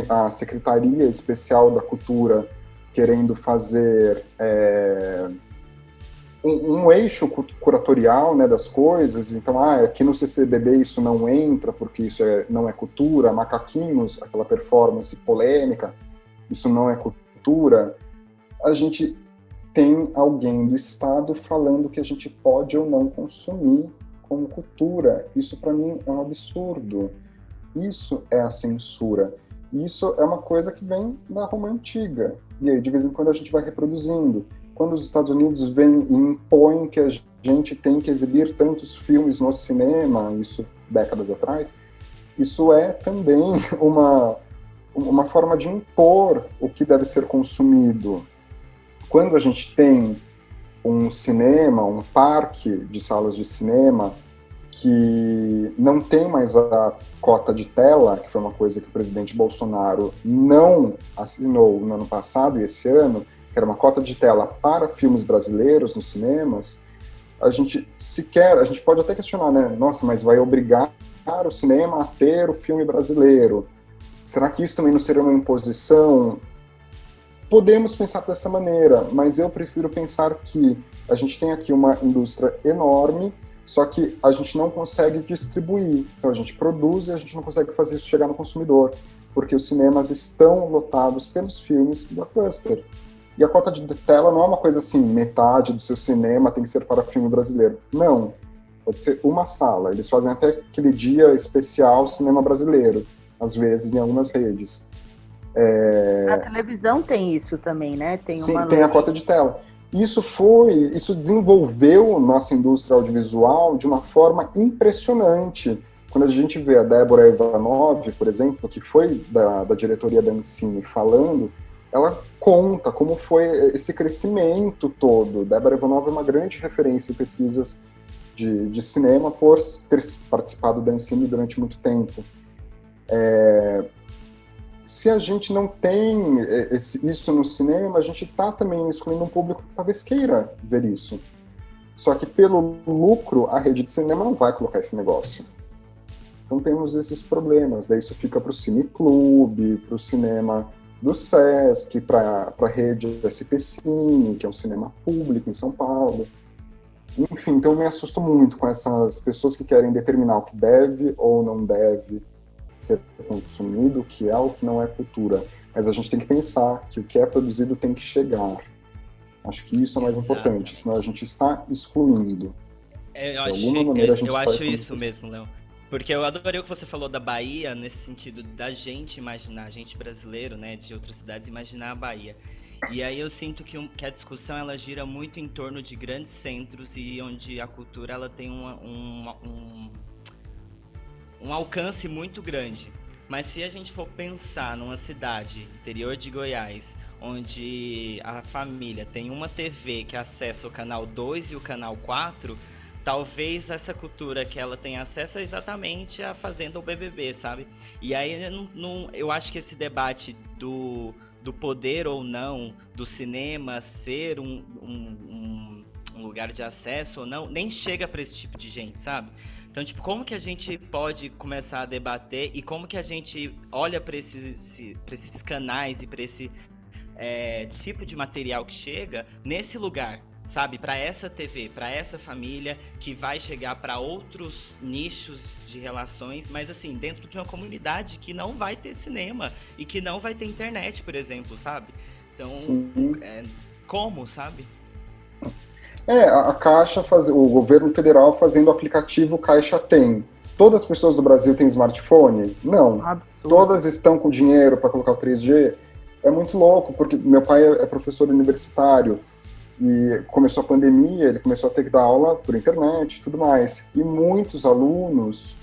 a Secretaria Especial da Cultura querendo fazer um eixo curatorial, né, das coisas. Então, aqui no CCBB isso não entra, porque isso não é cultura. Macaquinhos, aquela performance polêmica, isso não é cultura. A gente tem alguém do Estado falando que a gente pode ou não consumir como cultura. Isso, para mim, é um absurdo. Isso é a censura. Isso é uma coisa que vem da Roma Antiga. E aí, de vez em quando, a gente vai reproduzindo. Quando os Estados Unidos vêm e impõem que a gente tem que exibir tantos filmes no cinema, isso décadas atrás, isso é também uma forma de impor o que deve ser consumido. Quando a gente tem um cinema, um parque de salas de cinema, que não tem mais a cota de tela, que foi uma coisa que o presidente Bolsonaro não assinou no ano passado e esse ano, que era uma cota de tela para filmes brasileiros nos cinemas, a gente pode até questionar, né? Nossa, mas vai obrigar o cinema a ter o filme brasileiro. Será que isso também não seria uma imposição? Podemos pensar dessa maneira, mas eu prefiro pensar que a gente tem aqui uma indústria enorme, só que a gente não consegue distribuir. Então a gente produz e a gente não consegue fazer isso chegar no consumidor, porque os cinemas estão lotados pelos filmes blockbuster. E a cota de tela não é uma coisa assim, metade do seu cinema tem que ser para filme brasileiro. Não, pode ser uma sala. Eles fazem até aquele dia especial cinema brasileiro, às vezes em algumas redes. A televisão tem isso também, né? Tem a cota de tela. Isso desenvolveu nossa indústria audiovisual de uma forma impressionante. Quando a gente vê a Débora Ivanov, por exemplo, que foi da diretoria da Ancine falando, ela conta como foi esse crescimento todo. Débora Ivanov é uma grande referência em pesquisas de cinema por ter participado da Ancine durante muito tempo. Se a gente não tem isso no cinema, a gente está também excluindo um público que talvez queira ver isso. Só que pelo lucro, a rede de cinema não vai colocar esse negócio. Então temos esses problemas. Daí isso fica para o cineclube, para o cinema do Sesc, para a rede SP Cine, que é um cinema público em São Paulo. Enfim, então eu me assusto muito com essas pessoas que querem determinar o que deve ou não deve ser consumido, o que é ou o que não é cultura. Mas a gente tem que pensar que o que é produzido tem que chegar. Acho que isso é mais importante, senão a gente está excluindo. Eu De acho isso mesmo, Léo. Porque eu adorei o que você falou da Bahia, nesse sentido da gente imaginar, a gente brasileiro, né, de outras cidades, imaginar a Bahia. E aí eu sinto que a discussão ela gira muito em torno de grandes centros e onde a cultura ela tem um alcance muito grande. Mas se a gente for pensar numa cidade, interior de Goiás, onde a família tem uma TV que acessa o canal 2 e o canal 4, talvez essa cultura que ela tem acesso é exatamente a Fazenda ou BBB, sabe? E aí eu acho que esse debate do poder ou não do cinema ser um lugar de acesso ou não, nem chega para esse tipo de gente, sabe? Então, tipo, como que a gente pode começar a debater e como que a gente olha para esses canais e para esse tipo de material que chega nesse lugar, sabe? Para essa TV, para essa família que vai chegar para outros nichos de relações, mas assim, dentro de uma comunidade que não vai ter cinema e que não vai ter internet, por exemplo, sabe? Então, como, sabe? A Caixa, o governo federal fazendo o aplicativo Caixa Tem. Todas as pessoas do Brasil têm smartphone? Não. Absurdo. Todas estão com dinheiro para colocar o 3G? É muito louco, porque meu pai é professor universitário e começou a pandemia, ele começou a ter que dar aula por internet e tudo mais. E muitos alunos,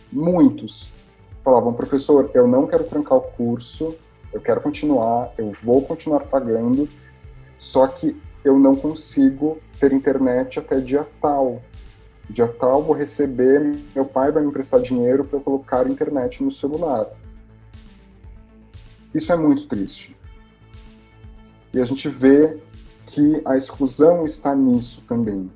falavam, professor, eu não quero trancar o curso, eu quero continuar, eu vou continuar pagando, só que eu não consigo ter internet até dia tal. Dia tal vou receber, meu pai vai me emprestar dinheiro para eu colocar internet no celular. Isso é muito triste. E a gente vê que a exclusão está nisso também.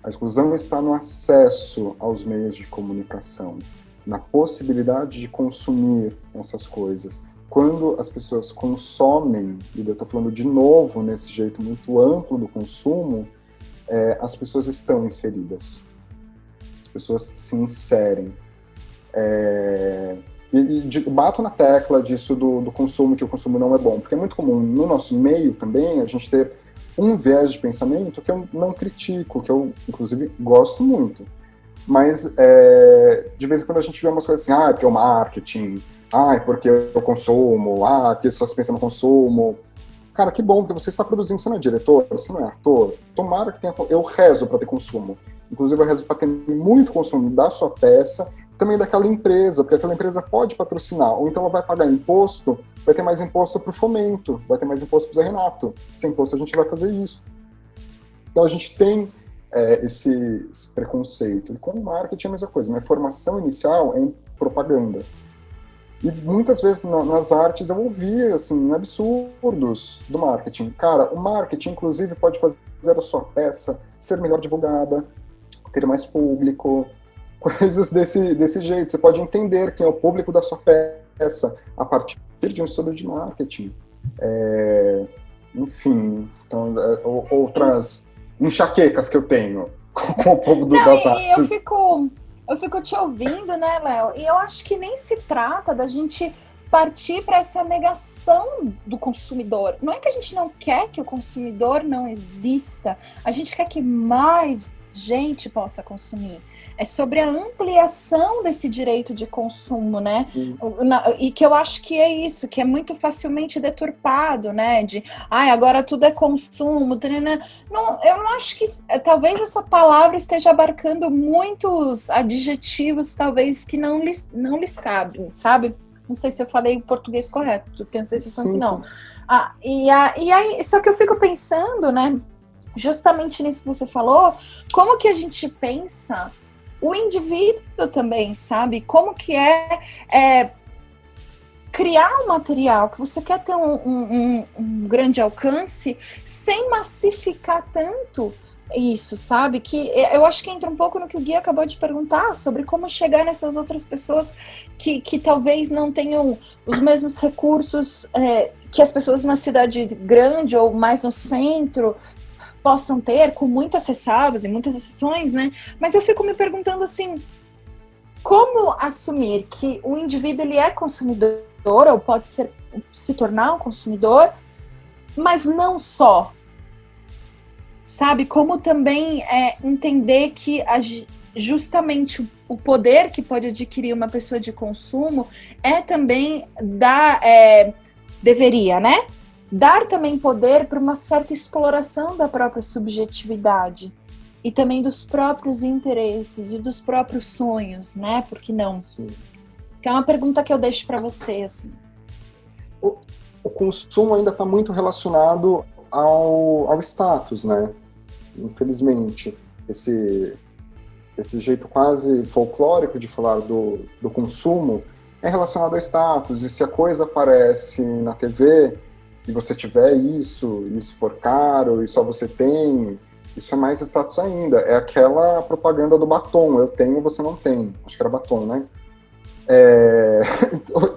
A exclusão está no acesso aos meios de comunicação, na possibilidade de consumir essas coisas. Quando as pessoas consomem, e eu estou falando de novo nesse jeito muito amplo do consumo, as pessoas estão inseridas. As pessoas se inserem. Bato na tecla disso do consumo, que o consumo não é bom, porque é muito comum no nosso meio também a gente ter um viés de pensamento que eu não critico, que eu, inclusive, gosto muito. Mas, de vez em quando a gente vê umas coisas assim, porque é o marketing, é porque eu consumo, que as pessoas pensam no consumo. Cara, que bom, porque você está produzindo, você não é diretor, você não é ator. Tomara que tenha... Eu rezo para ter consumo. Inclusive, eu rezo para ter muito consumo da sua peça, também daquela empresa, porque aquela empresa pode patrocinar, ou então ela vai pagar imposto, vai ter mais imposto para o Fomento, vai ter mais imposto para o Zé Renato. Sem imposto a gente vai fazer isso. Então a gente tem esse preconceito. E com o marketing é a mesma coisa. Minha formação inicial é em propaganda. E muitas vezes nas artes eu ouvi assim, absurdos do marketing. Cara, o marketing, inclusive, pode fazer a sua peça ser melhor divulgada, ter mais público, coisas desse jeito. Você pode entender quem é o público da sua peça a partir de um estudo de marketing. Enfim, então, outras enxaquecas que eu tenho com o povo das artes. Eu fico te ouvindo, né, Léo? E eu acho que nem se trata da gente partir para essa negação do consumidor. Não é que a gente não quer que o consumidor não exista, a gente quer que mais gente possa consumir. É sobre a ampliação desse direito de consumo, né? E que eu acho que é isso, que é muito facilmente deturpado, né? Agora tudo é consumo. Não, eu não acho que... Talvez essa palavra esteja abarcando muitos adjetivos, talvez, que não lhes cabem, sabe? Não sei se eu falei o português correto, tenho a sensação que não. E aí, só que eu fico pensando, né? Justamente nisso que você falou, como que a gente pensa o indivíduo também, sabe? Como que criar um material que você quer ter um grande alcance sem massificar tanto isso, sabe? Que eu acho que entra um pouco no que o Gui acabou de perguntar, sobre como chegar nessas outras pessoas que talvez não tenham os mesmos recursos que as pessoas na cidade grande ou mais no centro possam ter, com muitas ressalvas e muitas exceções, né? Mas eu fico me perguntando assim, como assumir que o indivíduo ele é consumidor, ou pode se tornar um consumidor, mas não só, sabe? Como também entender que justamente o poder que pode adquirir uma pessoa de consumo também deveria, né? Dar também poder para uma certa exploração da própria subjetividade e também dos próprios interesses e dos próprios sonhos, né? Por que não? Sim. Que é uma pergunta que eu deixo para você, assim. O consumo ainda está muito relacionado ao status, né? Infelizmente, esse jeito quase folclórico de falar do consumo é relacionado ao status. E se a coisa aparece na TV e você tiver isso for caro, e só você tem, isso é mais status ainda. É aquela propaganda do batom, eu tenho, você não tem. Acho que era batom, né?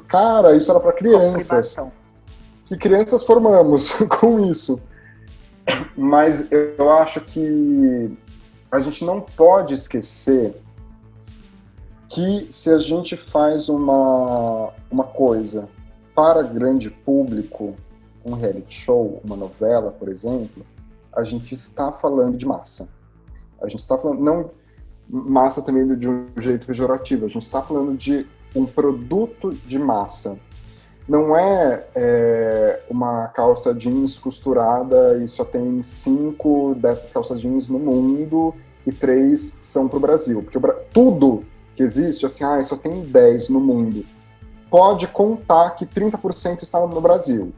Cara, isso era para crianças. Que crianças formamos com isso. Mas eu acho que a gente não pode esquecer que se a gente faz uma coisa para grande público, um reality show, uma novela, por exemplo, a gente está falando de massa. A gente está falando, não massa também de um jeito pejorativo, a gente está falando de um produto de massa. Não uma calça jeans costurada e só tem 5 dessas calças jeans no mundo e 3 são para o Brasil. Porque tudo que existe, assim, só tem 10 no mundo. Pode contar que 30% está no Brasil.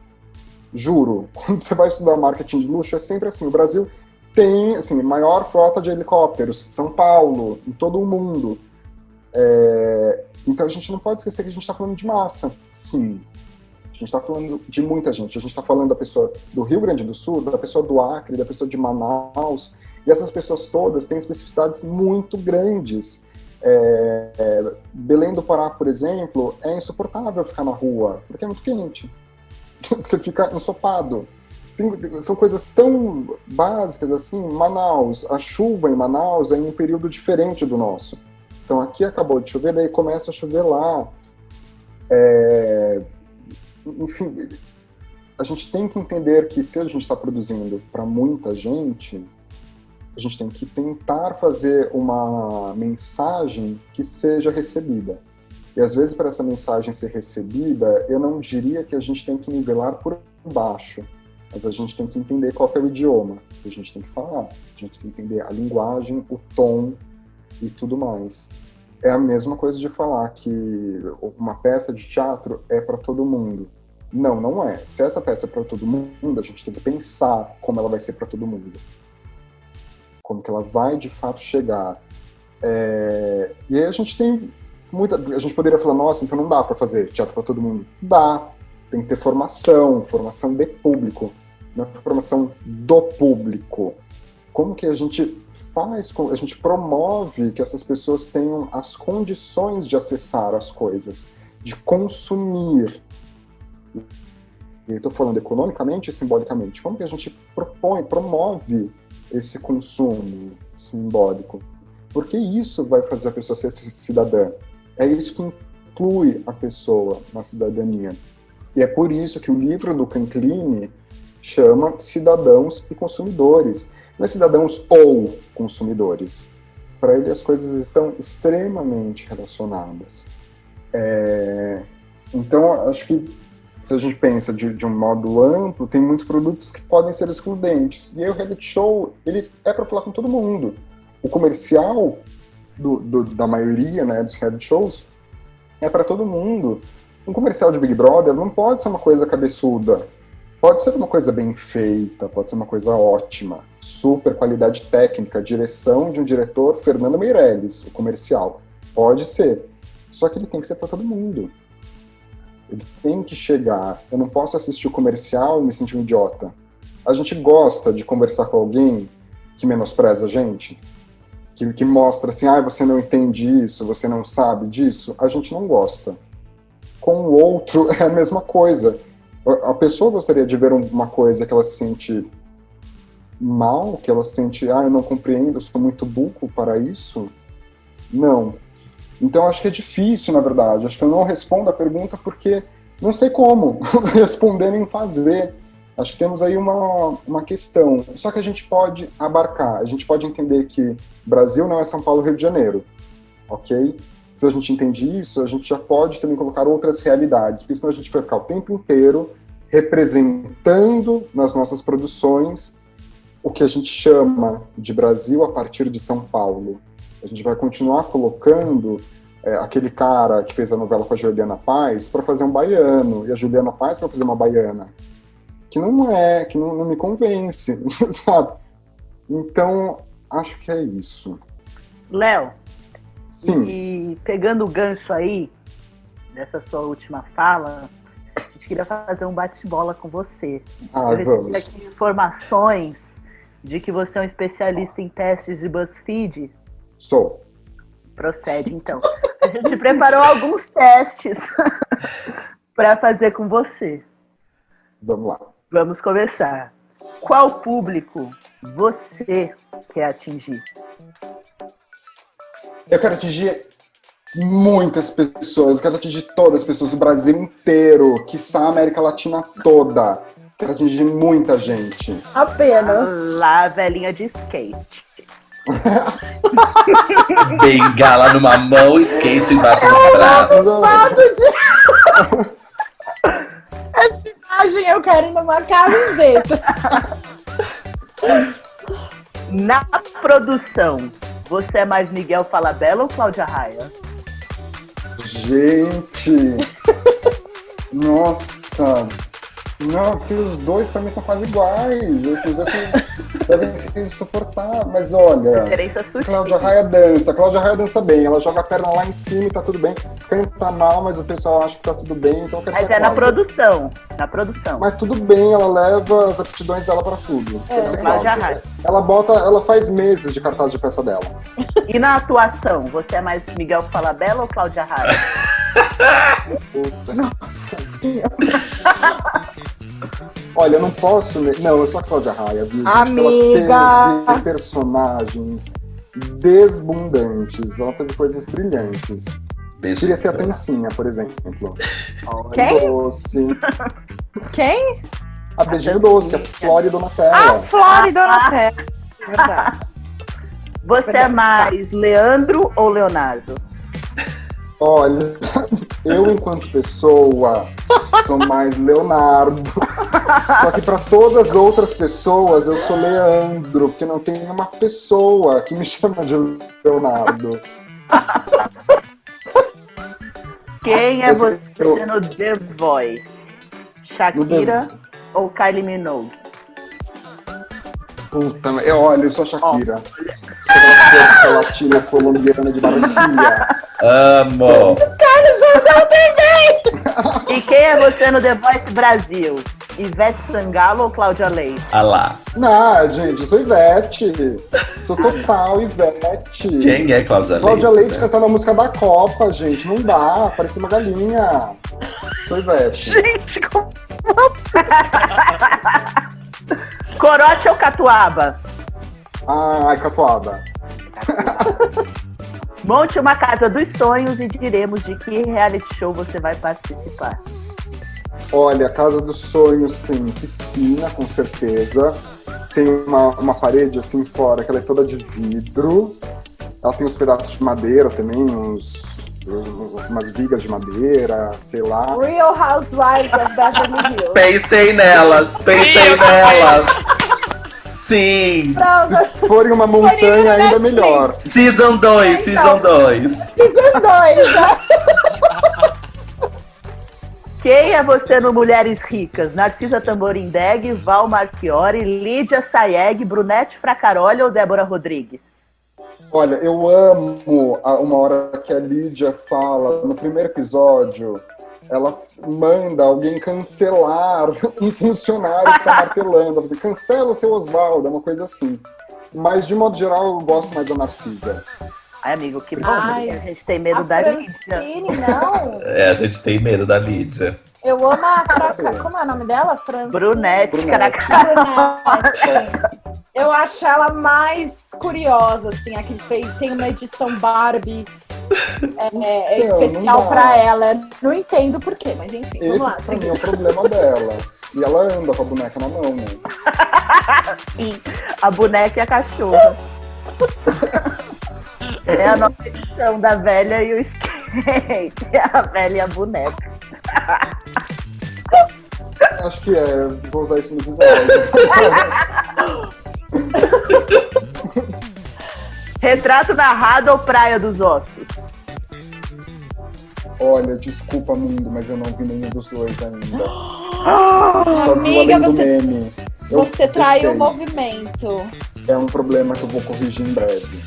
Juro, quando você vai estudar marketing de luxo, é sempre assim. O Brasil tem, assim, maior frota de helicópteros. São Paulo, em todo o mundo. Então a gente não pode esquecer que a gente está falando de massa, sim. A gente está falando de muita gente. A gente está falando da pessoa do Rio Grande do Sul, da pessoa do Acre, da pessoa de Manaus. E essas pessoas todas têm especificidades muito grandes. Belém do Pará, por exemplo, é insuportável ficar na rua, porque é muito quente. Você fica ensopado. São coisas tão básicas assim. Manaus, a chuva em Manaus é em um período diferente do nosso. Então aqui acabou de chover, daí começa a chover lá. Enfim, a gente tem que entender que se a gente está produzindo para muita gente, a gente tem que tentar fazer uma mensagem que seja recebida. E às vezes, para essa mensagem ser recebida, eu não diria que a gente tem que nivelar por baixo, mas a gente tem que entender qual que é o idioma que a gente tem que falar. A gente tem que entender a linguagem, o tom e tudo mais. É a mesma coisa de falar que uma peça de teatro é para todo mundo. Não, não é. Se essa peça é para todo mundo, a gente tem que pensar como ela vai ser para todo mundo. Como que ela vai de fato chegar. E aí a gente tem a gente poderia falar, nossa, então não dá para fazer teatro para todo mundo. Dá. Tem que ter formação de público, não é formação do público. Como que a gente faz, a gente promove que essas pessoas tenham as condições de acessar as coisas, de consumir. E estou falando economicamente e simbolicamente. Como que a gente promove esse consumo simbólico? Porque isso vai fazer a pessoa ser cidadã. É isso que inclui a pessoa na cidadania. E é por isso que o livro do Canclini chama Cidadãos e Consumidores. Não é cidadãos ou consumidores. Para ele as coisas estão extremamente relacionadas. Então, acho que se a gente pensa de um modo amplo, tem muitos produtos que podem ser excludentes. E aí o reality show, ele é para falar com todo mundo. O comercial da maioria, né, dos reality shows é para todo mundo. Um comercial de Big Brother não pode ser uma coisa cabeçuda. Pode ser uma coisa bem feita, pode ser uma coisa ótima, super qualidade técnica, direção de um diretor, Fernando Meirelles, o comercial. Pode ser. Só que ele tem que ser para todo mundo. Ele tem que chegar. Eu não posso assistir o comercial e me sentir um idiota. A gente gosta de conversar com alguém que menospreza a gente, que mostra assim, você não entende isso, você não sabe disso. A gente não gosta. Com o outro é a mesma coisa. A pessoa gostaria de ver uma coisa que ela se sente mal, que ela se sente, eu não compreendo, eu sou muito burro para isso. Não. Então, acho que é difícil, na verdade. Acho que eu não respondo a pergunta porque não sei como responder nem fazer. Acho que temos aí uma questão. Só que a gente pode abarcar, a gente pode entender que Brasil não é São Paulo, Rio de Janeiro, ok? Se a gente entende isso, a gente já pode também colocar outras realidades, porque senão a gente vai ficar o tempo inteiro representando nas nossas produções o que a gente chama de Brasil a partir de São Paulo. A gente vai continuar colocando aquele cara que fez a novela com a Juliana Paz para fazer um baiano, e a Juliana Paz para fazer uma baiana. Que não me convence, sabe? Então, acho que é isso. Léo, sim. E pegando o gancho aí, dessa sua última fala, a gente queria fazer um bate-bola com você. Eu vamos. recebi aqui informações de que você é um especialista em testes de BuzzFeed. Sou. Procede, então. A gente preparou alguns testes para fazer com você. Vamos lá. Vamos começar. Qual público você quer atingir? Eu quero atingir muitas pessoas, eu quero atingir todas as pessoas, o Brasil inteiro, quiçá a América Latina toda. Quero atingir muita gente. Apenas. Lá, velhinha de skate. Bengala numa mão, skate embaixo do braço. Essa imagem eu quero numa camiseta. Na produção, você é mais Miguel Falabella ou Cláudia Raia? Gente! Nossa! Não, porque os dois pra mim são quase iguais. Esses dois devem ser insuportáveis. Mas olha, Cláudia Raia dança bem. Ela joga a perna lá em cima e tá tudo bem. Canta mal, mas o pessoal acha que tá tudo bem. Então eu quero mas ser é Cláudia. Na produção. Mas tudo bem, ela leva as aptidões dela pra tudo. Cláudia Raia. Ela faz meses de cartaz de peça dela. E na atuação, você é mais Miguel Falabella ou Cláudia Raia? Puta. Nossa Senhora. Olha, eu não posso. Não, eu sou a Cláudia Raia, viu? gente? Amiga! Ela teve personagens desbundantes. Ela teve coisas brilhantes. Beijo. Queria ser a Tancinha, por exemplo. Quem? Doce. Quem? A Beijinho Doce, a Flora e Donatella. A Flora e Donatella. Verdade. Você é mais Leandro ou Leonardo? Olha, eu enquanto pessoa sou mais Leonardo. Só que para todas as outras pessoas eu sou Leandro, porque não tem uma pessoa que me chama de Leonardo. Quem é você Eu- no The Voice? Shakira ou Kylie Minogue? Puta, olha, eu sou a Shakira. Sou aquela força latina colombiana de Barranquilla. Amo! E quem é você no The Voice Brasil? Ivete Sangalo ou Cláudia Leite? Ah lá. Não, gente, eu sou Ivete. Sou total Ivete. Quem é Cláudia Leite? Cláudia Leite né? cantando a música da Copa, gente. Não dá, parece uma galinha. Sou Ivete. Gente, como... Corote ou Catuaba? Ai, Catuaba. Monte uma casa dos sonhos e diremos de que reality show você vai participar. Olha, a Casa dos Sonhos tem piscina, com certeza. Tem uma parede assim fora, que ela é toda de vidro. Ela tem uns pedaços de madeira também, umas vigas de madeira, sei lá. Real Housewives of Beverly Hills. Pensei nelas! Sim! Pronto, Se for em uma montanha, ainda Netflix. melhor. Season 2, Season 2. Season 2, né? Quem é você no Mulheres Ricas? Narcisa Tamborindeg, Val Marchiori, Lídia Sayeg, Brunete Fracaroli ou Débora Rodrigues? Olha, eu amo uma hora que a Lídia fala, no primeiro episódio, ela manda alguém cancelar um funcionário que tá martelando. Ela diz, cancela o seu Oswaldo, é uma coisa assim. Mas, de modo geral, eu gosto mais da Narcisa. Ai, amigo, que bom, Ai, porque a gente tem medo A da Lídia. Francine, não. É, a gente tem medo da Lídia. Eu amo a Como é o nome dela? Francine? Brunete, Brunete. Brunete. Eu acho ela mais curiosa, assim, a que tem uma edição Barbie especial não dá. pra ela. Não entendo por quê, mas enfim, vamos lá. Esse, pra mim, é o problema dela. E ela anda com a boneca na mão, né? Sim, a boneca e a cachorra. É a nova edição da velha e o skate. A velha e a boneca. Acho que é. Vou usar isso nos slides. Retrato narrado ou Praia dos Ossos? Olha, desculpa, mundo, mas eu não vi nenhum dos dois ainda. Só vi Amiga, Além do você- Meme. Você traiu sei. o movimento. É um problema que eu vou corrigir em breve.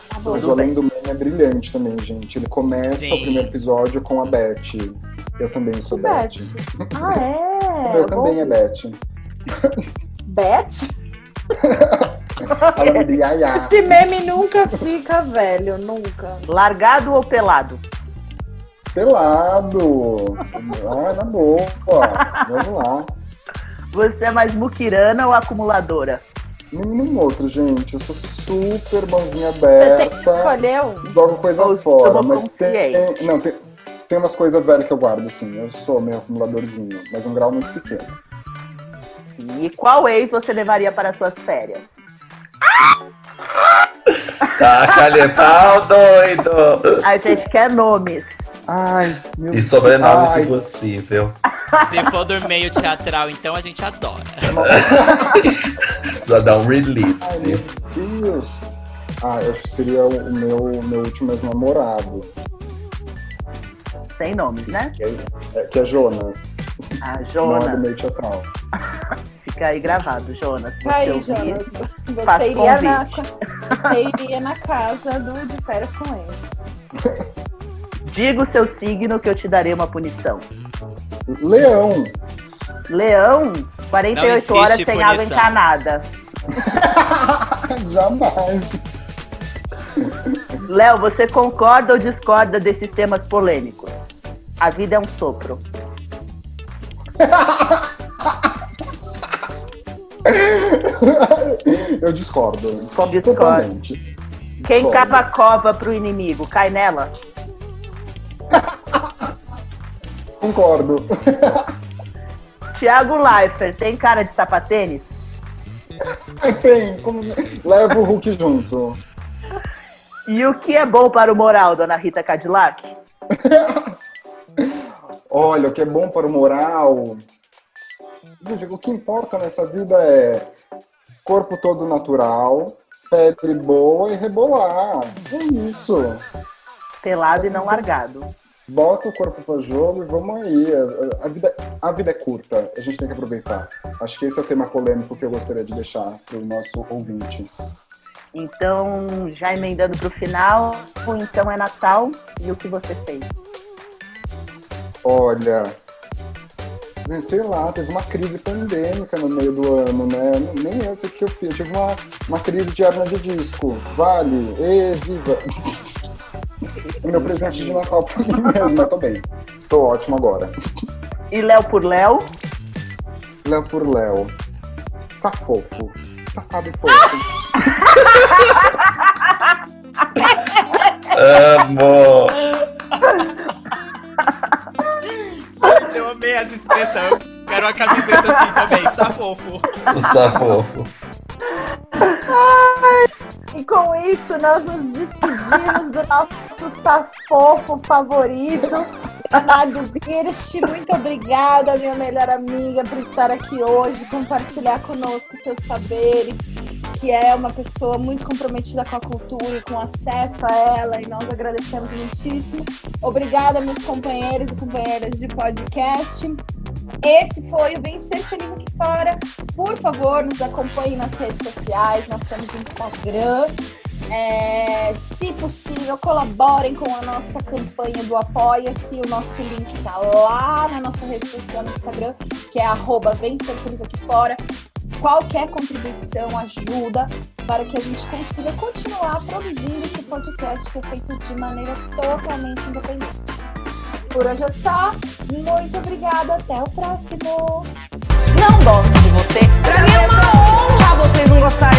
Tá bom. Mas o Além do Meme é brilhante também, gente. Ele começa Sim. o primeiro episódio com a Beth. Eu também sou Beth. Ah, é? Eu também é Beth. Beth? Falando de Yaya. Esse meme nunca fica velho, nunca. Largado ou pelado? Pelado. Ah, na boa. Vamos lá. Você é mais muquirana ou acumuladora? Nenhum outro, gente. Eu sou super mãozinha Você tem que aberta. escolher um. Jogo coisa Ou fora, eu mas confiei. tem umas coisas velhas que eu guardo, assim. Eu sou meio acumuladorzinho, mas um grau muito pequeno. E qual ex você levaria para suas férias? Tá, pau doido! A gente quer nomes. Ai, meu E sobrenome, Ai, se possível. Se for do meio teatral, então a gente adora. Já dá um Ai, release. meu Deus. Ah, eu acho que seria o meu último ex-namorado, Sem nomes, né? que é Jonas. Ah, Não é do Jonas. meio teatral. Fica aí gravado, Jonas. Você Aí, ouvir, Jonas, faz você iria na casa de férias com eles. Diga o seu signo que eu te darei uma punição. Leão. Leão, Não 48 existe horas sem água punição. encanada. Jamais. Léo, você concorda ou discorda desses temas polêmicos? A vida é um sopro. Eu discordo totalmente. Quem cava a cova pro inimigo, cai nela? Concordo. Thiago Leifert, tem cara de sapatênis? Tem, leva o Hulk junto. E o que é bom para o moral, dona Rita Cadillac? Olha, o que é bom para o moral... Gente, o que importa nessa vida é corpo todo natural, pele boa e rebolar. É isso. Pelado e não largado. Bota o corpo para jogo e vamos aí. A vida é curta, a gente tem que aproveitar. Acho que esse é o tema polêmico que eu gostaria de deixar para o nosso ouvinte. Então, já emendando para o final, então é Natal, e o que você fez? Olha, sei lá, teve uma crise pandêmica no meio do ano, né? Nem eu sei o que eu fiz. Eu tive uma crise de hernia de disco. Vale, viva! Meu presente de Natal pra mim mesmo, eu tô bem. Estou ótimo agora. E Léo por Léo? Léo por Léo. Safofo. Safado e fofo. Amo! Gente, eu amei essa expressão. Quero uma camiseta assim também, safofo. Safofo. E com isso, nós nos despedimos do nosso safofo favorito, Leonardo Birch. Muito obrigada, minha melhor amiga, por estar aqui hoje, compartilhar conosco seus saberes, que é uma pessoa muito comprometida com a cultura e com acesso a ela, e nós agradecemos muitíssimo. Obrigada, meus companheiros e companheiras de podcast. Esse foi o Vem Ser Feliz Aqui Fora. Por favor, nos acompanhe nas redes sociais. Nós temos Instagram. Se possível, colaborem com a nossa campanha do Apoia-se. O nosso link está lá na nossa rede social no Instagram, que é @Vem Ser Feliz Aqui Fora. Qualquer contribuição ajuda para que a gente consiga continuar produzindo esse podcast que é feito de maneira totalmente independente. Por hoje é só. Muito obrigada. Até o próximo. Não gosto de você. Pra mim é uma honra vocês não gostarem.